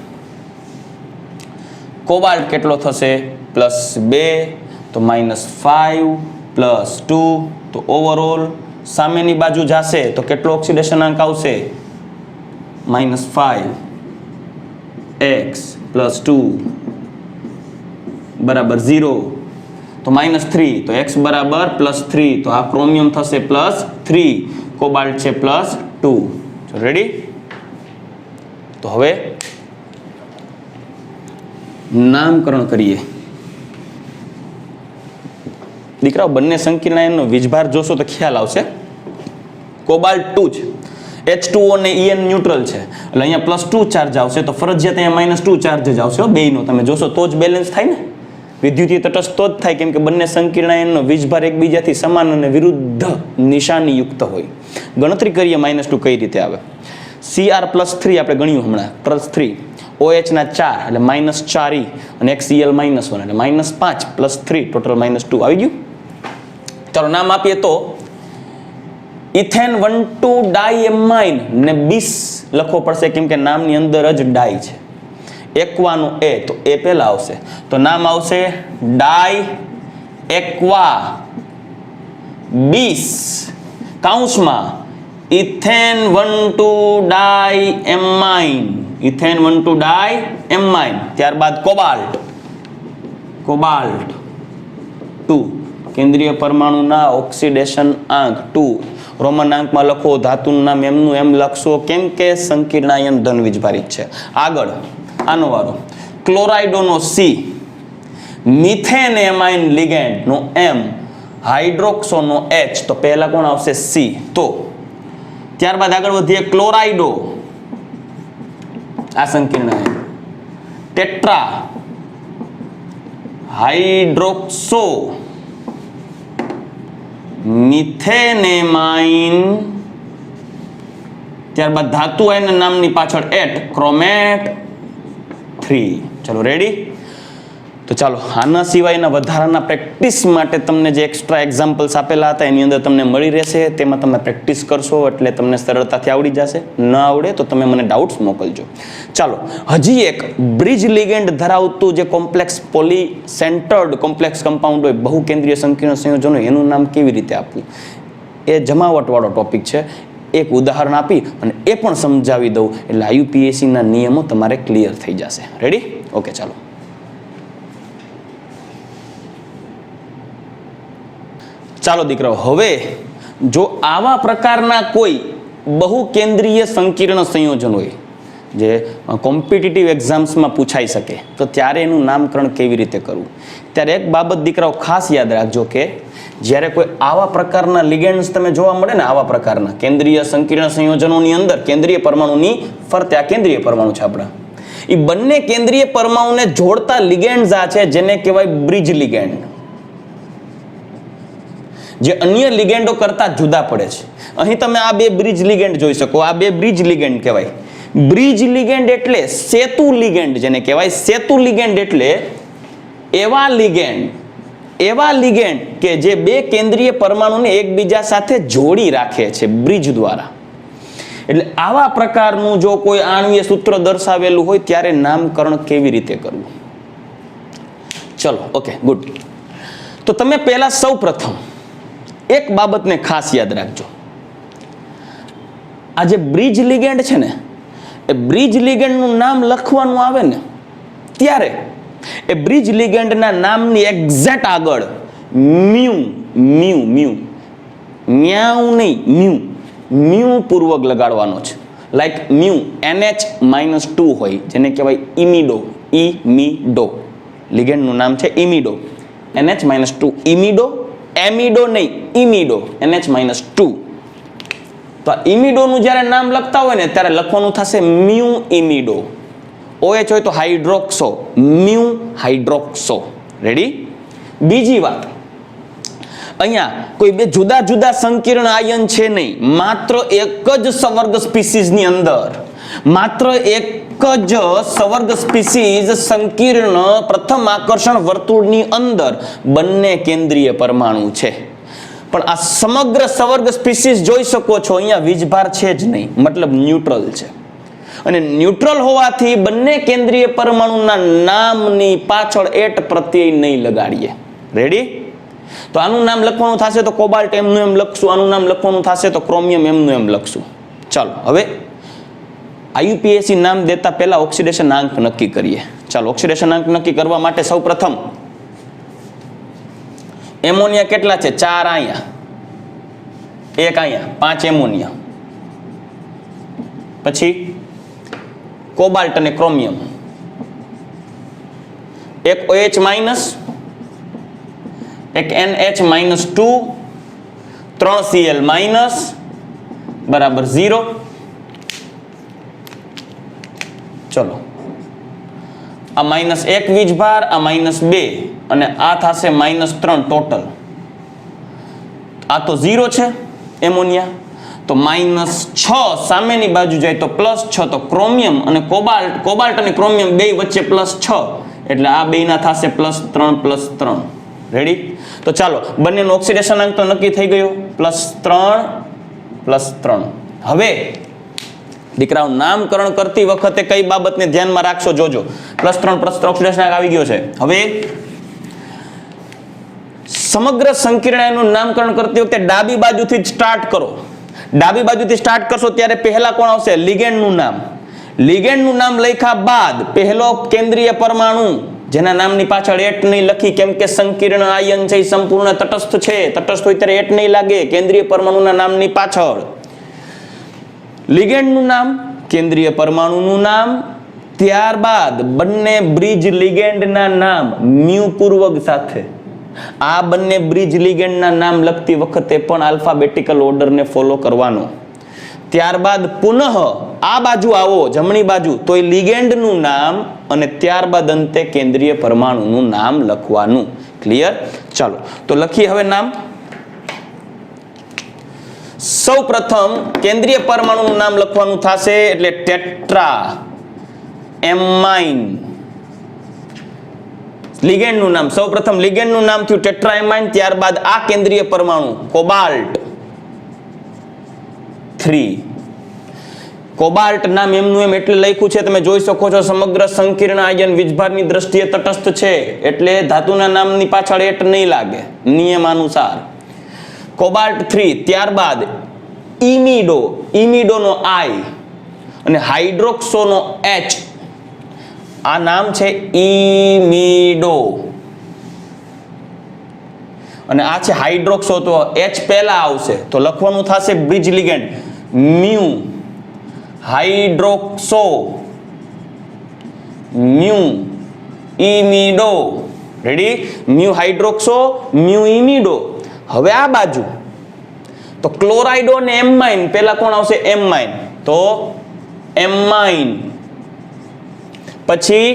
કોબાલ્ટ કેટલો થશે? +2, તો -5 +2, તો ઓવરઓલ સામેની બાજુ જશે તો કેટલો ઓક્સિડેશન આંક આવશે? -5x +2 બરાબર 0, તો -3, તો x બરાબર +3, તો આ ક્રોમિયમ થશે +3, કોબાલ્ટ છે +2. રેડી? તો હવે નામકરણ કરીએ. દીકરાઓ બંને સંકીર્ણ આયનનો વીજભાર જોશો તો ખ્યાલ આવશે. કોબાલ્ટ 2 છે, H2O ને En ન્યુટ્રલ છે, એટલે અહીંયા +2 ચાર્જ આવશે, તો ફરજિયાત અહીંયા -2 ચાર્જ જ આવશે બેયનો. તમે જોશો તો જ બેલેન્સ થાય ને, વિદ્યુતીય તટસ્થ તો જ થાય, કેમ કે બંને સંકીર્ણ આયનનો વીજભાર એકબીજાથી સમાન અને વિરુદ્ધ નિશાનીયુક્ત હોય. ગણતરી કરીએ -2 કઈ રીતે આવે. Cr +3 આપણે ગણ્યું હમણાં, +3, OH ના 4 એટલે -4e અને 1 Cl -1 એટલે -5 +3 ટોટલ -2 આવી ગયું. ચાલો નામ આપીએ તો ઇથેન 1,2 ડાયએમાઇન ને 20 લખવો પડશે, કેમ કે નામની અંદર જ ડાઈ છે. એક્વાનો એ, તો એ પહેલા આવશે, તો નામ આવશે ડાઈ એક્વા 20 કૌંસમાં ઇથેન 1,2 ડાયએમાઇન, ઇથેન 1,2 ડાયએમાઇન. ત્યારબાદ કોબાલ્ટ 2, કેન્દ્રીય પરમાણુના ઓક્સિડેશન આંક 2. રોમન આંકમાં લખો, ધાતુનું નામ એમનું એમ લખશો, કેમ કે સંકીર્ણ આયન ધન વીજભારિત છે. આગળ આનો વારો. ક્લોરાઇડોનો C, મિથેન એમાઇન લિગેન્ડ નો M, હાઇડ્રોક્સોનો H, તો પહેલા કોણ આવશે? C. તો ત્યારબાદ આગળ વધીએ. ક્લોરાઇડો, આ સંકીર્ણ આયન, ટેટ્રા હાઇડ્રોક્સો મિથેનેમાઇન, ત્યારબાદ ધાતુ આયન નામની પાછળ એટ ક્રોમેટ 3. ચલો રેડી. તો ચાલો આના સિવાયના વધારાના પ્રેક્ટિસ માટે તમને જે એક્સ્ટ્રા એક્ઝામ્પલ્સ આપેલા હતા એની અંદર તમને મળી રહેશે, તેમાં તમે પ્રેક્ટિસ કરશો એટલે તમને સરળતાથી આવડી જશે. ન આવડે તો તમે મને ડાઉટ્સ મોકલજો. ચાલો હજી એક બ્રિજ લિગેન્ડ ધરાવતું જે complex poly centred complex compound હોય, બહુ કેન્દ્રીય સંકીર્ણ સંયોજનો, એનું નામ કેવી રીતે આપવું એ જમાવટવાળો ટોપિક છે. એક ઉદાહરણ આપી અને એ પણ સમજાવી દઉં એટલે IUPACના નિયમો તમારે ક્લિયર થઈ જશે. રેડી? ઓકે ચાલો. ચાલો દીકરાઓ, હવે જો આવા પ્રકારના કોઈ બહુ કેન્દ્રીય સંકીર્ણ સંયોજન હોય જે કોમ્પિટિટિવ એક્ઝામ્સમાં પૂછાઈ શકે, તો ત્યારે એનું નામકરણ કેવી રીતે કરવું? ત્યારે એક બાબત દીકરાઓ ખાસ યાદ રાખજો કે જ્યારે કોઈ આવા પ્રકારના લિગેન્ડ્સ તમે જોવા મળે ને, આવા પ્રકારના કેન્દ્રીય સંકીર્ણ સંયોજનોની અંદર કેન્દ્રીય પરમાણુની ફરતે, આ કેન્દ્રીય પરમાણુ છે આપણા, એ બંને કેન્દ્રીય પરમાણુને જોડતા લિગેન્ડ્સ આ છે જેને કહેવાય બ્રિજ લિગેન્ડ, જે અન્ય લિગેન્ડો કરતા જુદા પડે છે. અહીં તમે આ બે બ્રિજ લિગેન્ડ જોઈ શકો, આ બે બ્રિજ લિગેન્ડ કહેવાય. બ્રિજ લિગેન્ડ એટલે સેતુ લિગેન્ડ જેને કહેવાય. સેતુ લિગેન્ડ એટલે એવા લિગેન્ડ કે જે બે કેન્દ્રીય પરમાણુને એકબીજા સાથે જોડી રાખે છે બ્રિજ દ્વારા. એટલે આવા પ્રકારનું જો કોઈ આણ્વીય સૂત્ર દર્શાવેલું હોય ત્યારે નામકરણ કેવી રીતે કરવું? ચલો ઓકે ગુડ. તો તમે પહેલા સૌ પ્રથમ એક બાબતને ખાસ યાદ રાખજો. આ જે બ્રિજ લિગેન્ડ છે ને, એ બ્રિજ લિગેન્ડનું નામ લખવાનું આવે ને ત્યારે એ બ્રિજ લિગેન્ડના નામની એક્ઝેક્ટ આગળ મ્યાઉ નહીં મ્યુ પૂર્વક લગાડવાનો છે. લાઈક મ્યુ NH-2 હોય જેને કહેવાય ઇમિડો. લિગેન્ડનું નામ છે ઇમિડો. NH-2 ઇમિડો, એમિડો નહીં, ઇમિડો, NH-2. તો આ ઇમિડોનું જ્યારે નામ લખતા હોય ને ત્યારે લખવાનું થશે મ્યુ ઇમિડો. OH હોય તો હાઇડ્રોક્સો, મ્યુ હાઇડ્રોક્સો. રેડી? બીજી વાત, અહીંયા કોઈ બે જુદા જુદા સંકીર્ણ આયન છે નહીં, માત્ર એક જ સવર્ગ સ્પીસીઝની અંદર, માત્ર એક જ સવર્ગ સ્પીસીઝ સંકીર્ણ પ્રથમ આકર્ષણ વર્તુળની અંદર બંને કેન્દ્રીય પરમાણુ છે. પણ આ સમગ્ર સવર્ગ સ્પીસીઝ જોઈ શકો છો, અહીંયા વીજભાર છે જ નહીં, મતલબ ન્યુટ્રલ છે. અને ન્યુટ્રલ હોવાથી બંને કેન્દ્રીય પરમાણુના નામની પાછળ એટ પ્રત્યય નહીં લગાડીએ. રેડી? તો આનું નામ લખવાનું થશે તો કોબાલ્ટ એમનું એમ લખશું, આનું નામ લખવાનું થશે તો ક્રોમિયમ એમનું એમ લખશું. ચાલો હવે IUPAC નામ દેતા પહેલા ઓક્સિડેશન આંક નક્કી કરીએ. ચાલો ઓક્સિડેશન આંક નક્કી કરવા માટે સૌ પ્રથમ એમોનિયા કેટલા છે? 4 અહીંયા, 1 અહીંયા, 5 એમોનિયા. પછી કોબાલ્ટ અને ક્રોમિયમ, એક OH માઇનસ, એક NH-2, 3 Cl માઇનસ બરાબર 0. ચલો આ -1 વીજભાર, આ -2 અને આ થશે -3 ટોટલ. આ તો 0 છે એમોનિયા, તો -6 સામેની બાજુ જાય તો +6, તો ક્રોમિયમ અને કોબાલ્ટ અને ક્રોમિયમ બે વચ્ચે +6 એટલે આ બેના થશે +3. રેડી? તો ચાલો બંનેનો ઓક્સિડેશન અંક તો નક્કી થઈ ગયો, +3. હવે દીકરાઓ નામકરણ કરતી વખતે કઈ બાબતને ધ્યાનમાં રાખશો જોજો. +3 ઓક્સિડેશન અંક આવી ગયો છે. હવે સમગ્ર સંકીર્ણનું નામકરણ કરતી વખતે ડાબી બાજુથી જ સ્ટાર્ટ કરો. ડાબી બાજુથી સ્ટાર્ટ કરશો ત્યારે પહેલા કોણ આવશે? લિગેન્ડનું નામ. લિગેન્ડનું નામ લખ્યા બાદ પહેલો કેન્દ્રીય પરમાણુ જેના નામની પાછળ એટ નહીં લખી, કેમ કે સંકીર્ણ આયન છે એ સંપૂર્ણ તટસ્થ છે. તટસ્થ હોય ત્યારે એટ નહીં લાગે કેન્દ્રીય પરમાણુના નામની પાછળ. લિગેન્ડનું નામ, કેન્દ્રીય પરમાણુનું નામ, ત્યારબાદ બંને બ્રિજ લિગેન્ડના નામ મ્યુ પૂર્વક સાથે. આ બંને બ્રિજ લિગેન્ડના નામ લખતી વખતે પણ આલ્ફાબેટિકલ ઓર્ડરને ફોલો કરવાનો. ત્યારબાદ પુનઃ આ બાજુ આવો, જમણી બાજુ, તો એ લિગેન્ડનું નામ અને ત્યારબાદ અંતે કેન્દ્રીય પરમાણુનું નામ લખવાનું. ક્લિયર? ચાલો તો લખીએ હવે નામ. સૌ પ્રથમ કેન્દ્રીય પરમાણુનું નામ લખવાનું થશે એટલે ટેટ્રા એમાઇન. લિગેન્ડનું નામ સૌ પ્રથમ લિગેન્ડનું નામ થયું ટેટ્રા એમાઇન, ત્યારબાદ આ કેન્દ્રીય પરમાણુ કોબાલ્ટ 3. કોબાલ્ટ નામ એમનું એમ એટલે લખ્યું છે, તમે જોઈ શકો છો સમગ્ર સંકીર્ણ આયન વીજભારની દ્રષ્ટિએ તટસ્થ છે એટલે ધાતુના નામની પાછળ એટ નહીં લાગે નિયમાનુસાર. કોબાલ્ટ 3. ત્યારબાદ ઇમિડો, ઇમિડોનો આઈ અને હાઇડ્રોક્સોનો એચ. આ નામ છે ઇમિડો અને આ છે હાઇડ્રોક્સો, તો એચ પહેલા આવશે તો લખવાનું થશે bridge ligand mu hydroxo mu imido. Ready? Mu hydroxo mu imido. હવે આ બાજુ તો ક્લોરાઇડો અને એમાઇન, પહેલા કોણ આવશે? એમાઇન, તો એમાઇન. પછી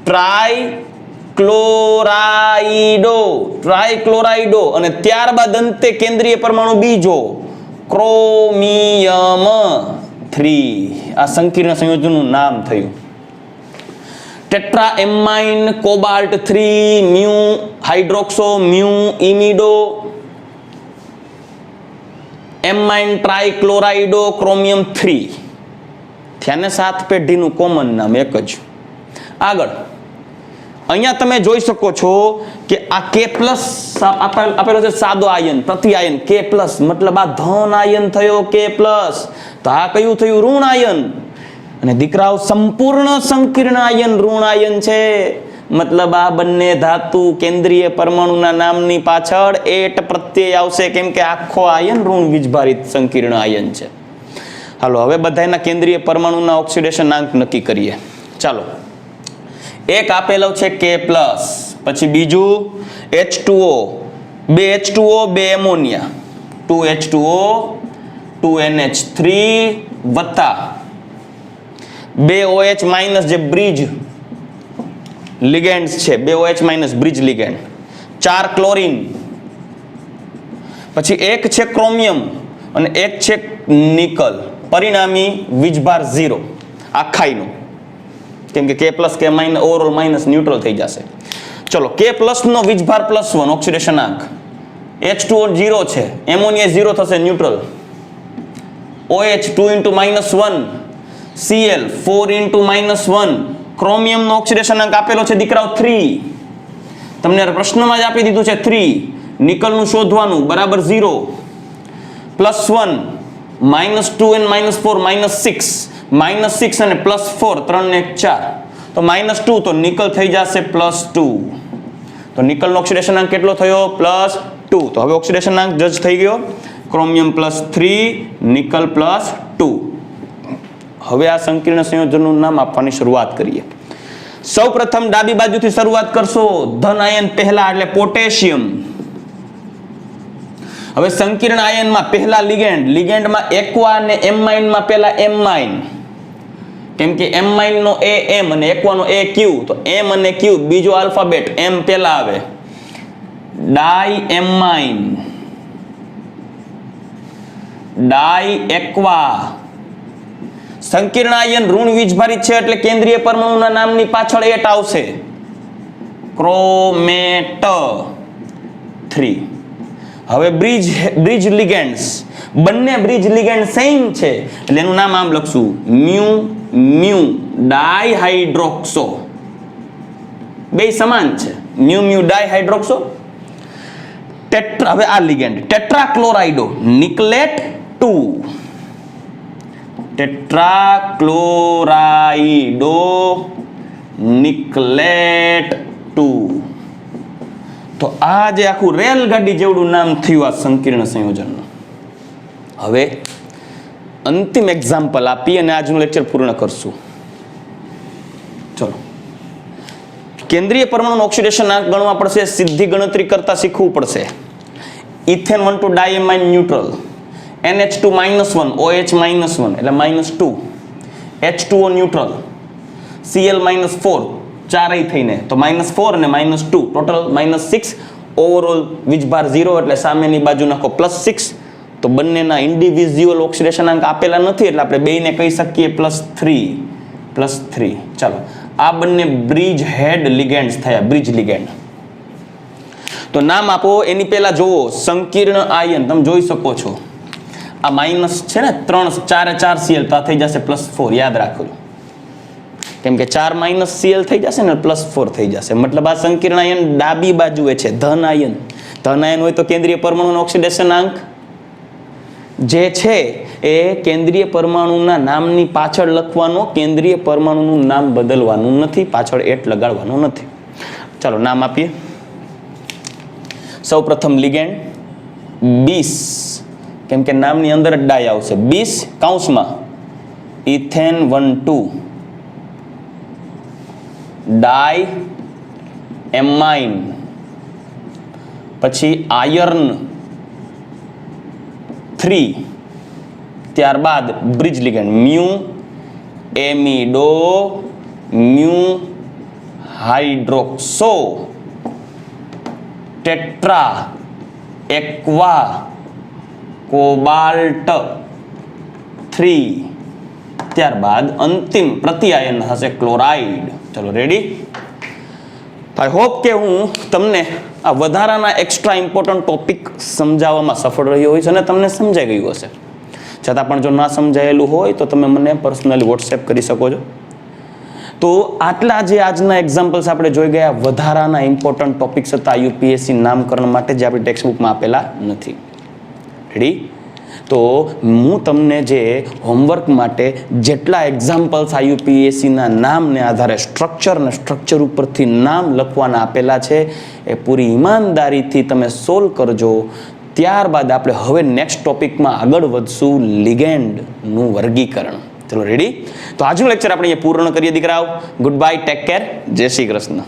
ટ્રાઇક્લોરાઇડો, ટ્રાઇક્લોરાઇડો અને ત્યારબાદ અંતે કેન્દ્રીય પરમાણુ બીજો ક્રોમિયમ 3. આ સંકીર્ણ સંયોજનનું નામ થયું tetra amine cobalt 3 mu hydroxo mu imido amine trichlorido chromium 3. થયાને 7 પેઢીનું કોમન નામ એક જ. આગળ અહીંયા તમે જોઈ શકો છો કે આ K+ આપેલો છે સાદો આયન પ્રતિ આયન K+, મતલબ આ ધન આયન થયો K+, તો આ કયું થયું? ઋણ આયન. અને દીકરાઓ સંપૂર્ણ સંકીર્ણ આયન ઋણ આયન છે, મતલબ આ બંને ધાતુ કેન્દ્રીય પરમાણુના નામની પાછળ એટ પ્રત્યય આવશે કેમ કે આખો આયન ઋણ વીજભારિત સંકીર્ણ આયન છે. હાલો હવે બધાના કેન્દ્રીય પરમાણુના ઓક્સિડેશનાંક નક્કી કરીએ. ચાલો, એક આપેલો છે K+, પછી બીજું H2O, 2 H2O 2 ammonia, 2 H2O 2 NH3 વત્તા 2 OH માઇનસ જે બ્રિજ લિગેન્ડ્સ છે, 2 OH minus bridge ligand, 4 chlorine, પછી એક છે ક્રોમિયમ અને એક છે નિકલ. પરિણામી વીજભાર 0 આખાઈનો, કેમ કે K+ K- overall minus neutral થઈ જશે. ચલો, K+ નો વીજભાર +1 ઓક્સિડેશનાંક, H2O 0 છે, એમોનિયા 0 થશે ન્યુટ્રલ, OH 2 × -1, Cl 4 × -1, ક્રોમિયમ નો ઓક્સિડેશનાંક આપેલો છે દીકરાઓ 3, તમને પ્રશ્નમાં જ આપી દીધું છે 3, નિકલ નું શોધવાનું બરાબર 0, +1 -2 and -4 -6, -6 અને +4 3 ને 4 તો -2, તો નિકલ થઈ જશે +2, તો નિકલ નો ઓક્સિડેશનાંક કેટલો થયો? +2. તો હવે ઓક્સિડેશનાંક જજ થઈ ગયો, ક્રોમિયમ +3 નિકલ +2. હવે આ સંકીર્ણ સંયોજનનું નામ આપવાની શરૂઆત કરીએ. સૌ પ્રથમ ડાબી બાજુથી શરૂઆત કરશો, ધન આયન પહેલા એટલે પોટેશિયમ. હવે સંકીર્ણ આયનમાં પહેલા લિગેન્ડ, લિગેન્ડમાં એક્વા અને એમાઇનમાં પહેલા એમાઇન, કેમ કે એમાઇન નો AM અને એક્વા નો AQ, તો M અને Q બીજો આલ્ફાબેટ, M પહેલા આવે, ડાઈ એમાઇન, ડાઈ એક્વા. સંકીર્ણ આયન ઋણ વીજભારિત છે એટલે કેન્દ્રીય પરમાણુના નામની પાછળ એટ આવશે, ક્રોમેટ 3. હવે બ્રિજ લિગેન્ડ્સ, બંને બ્રિજ લિગેન્ડ સેમ છે એટલે એનું નામ આમ લખશું મ્યુ ડાઈહાઇડ્રોક્સો, બે સમાન છે, મ્યુ ડાઈહાઇડ્રોક્સો. હવે આ લિગેન્ડ ટેટ્રાક્લોરાઇડો નિકલેટ 2, ટેટ્રાક્લોરાઇડો નિકલેટ 2. તો આ જે આખું રેલગાડી જેવડું નામ થયું આ સંકીર્ણ સંયોજનનું. હવે અંતિમ એક્ઝામ્પલ આપી અને આજનું લેક્ચર પૂર્ણ કરશું. ચલો, કેન્દ્રીય પરમાણુ ઓક્સિડેશનાંક ગણવા પડશે, સીધી ગણતરી કરતા શીખવું પડશે. Ethane 1 to diamine neutral, NH2 -1 OH -1 એટલે -2, H2O ન્યુટ્રલ, Cl -4 ચારેય થઈને તો -4 અને -2 ટોટલ -6, ઓવરઓલ વીજભાર 0 એટલે સામેની બાજુ નાખો +6, તો બંનેના ઇન્ડિવિઝ્યુઅલ ઓક્સિડેશનાંક આપેલા નથી એટલે આપણે બેયને કહી શકીએ +3. ચાલો, આ બંને બ્રિજ હેડ લિગેન્ડ્સ થયા, બ્રિજ લિગેન્ડ. તો નામ આપો. એની પહેલા જુઓ સંકીર્ણ આયન, તમે જોઈ શકો છો આ માઇનસ છે ને 4 Cl, તો આ થઈ જશે +4. યાદ રાખો, કેમ કે 4 Cl થઈ જશે ને +4 થઈ જશે. મતલબ આ સંકીર્ણ આયન ડાબી બાજુએ છે, ધન આયન. ધન આયન હોય તો કેન્દ્રીય પરમાણુનો ઓક્સિડેશનાંક જે છે એ કેન્દ્રીય પરમાણુના નામની પાછળ લખવાનો, કેન્દ્રીય પરમાણુનું નામ બદલવાનું નથી, પાછળ એટ લગાડવાનો નથી. ચાલો નામ આપીએ. સૌ પ્રથમ લિગેન્ડ બીસ, કેમ કે નામની અંદર જ ડાય આવશે. બીસ કૌંસમાં ઇથેન 1,2 ડાય એમાઇન, પછી આયર્ન 3, ત્યારબાદ bridge ligand mu amido mu hydroxo tetra aqua cobalt 3, ત્યારબાદ અંતિમ પ્રતિઆયન હશે ક્લોરાઇડ. ચલો રેડી. આઈ હોપ કે હું તમને આ વધારાના એક્સ્ટ્રા ઇમ્પોર્ટન્ટ ટોપિક સમજાવવામાં સફળ રહ્યો હોય છે અને તમને સમજાઈ ગયું હશે. છતાં પણ જો ના સમજાયેલું હોય તો તમે મને પર્સનલી વોટ્સએપ કરી શકો છો. તો આટલા જે આજના એક્ઝામ્પલ્સ આપણે જોઈ ગયા, વધારાના ઇમ્પોર્ટન્ટ ટોપિક્સ હતા યુપીએસસી નામકરણ માટે, જે આપણી ટેક્સ્ટબુકમાં આપેલા નથી. રેડી. તો હું તમને જે હોમવર્ક માટે જેટલા એક્ઝામ્પલ્સ આઈયુપીએસસીના નામને આધારે સ્ટ્રક્ચર ઉપરથી નામ લખવાના આપેલા છે એ પૂરી ઈમાનદારીથી તમે સોલ્વ કરજો. ત્યારબાદ આપણે હવે નેક્સ્ટ ટોપિકમાં આગળ વધશું, લિગેન્ડનું વર્ગીકરણ. ચલો રેડી. તો આજનું લેક્ચર આપણે અહીંયા પૂર્ણ કરીએ દીકરાઓ. ગુડ બાય, ટેક કેર, જય શ્રી કૃષ્ણ.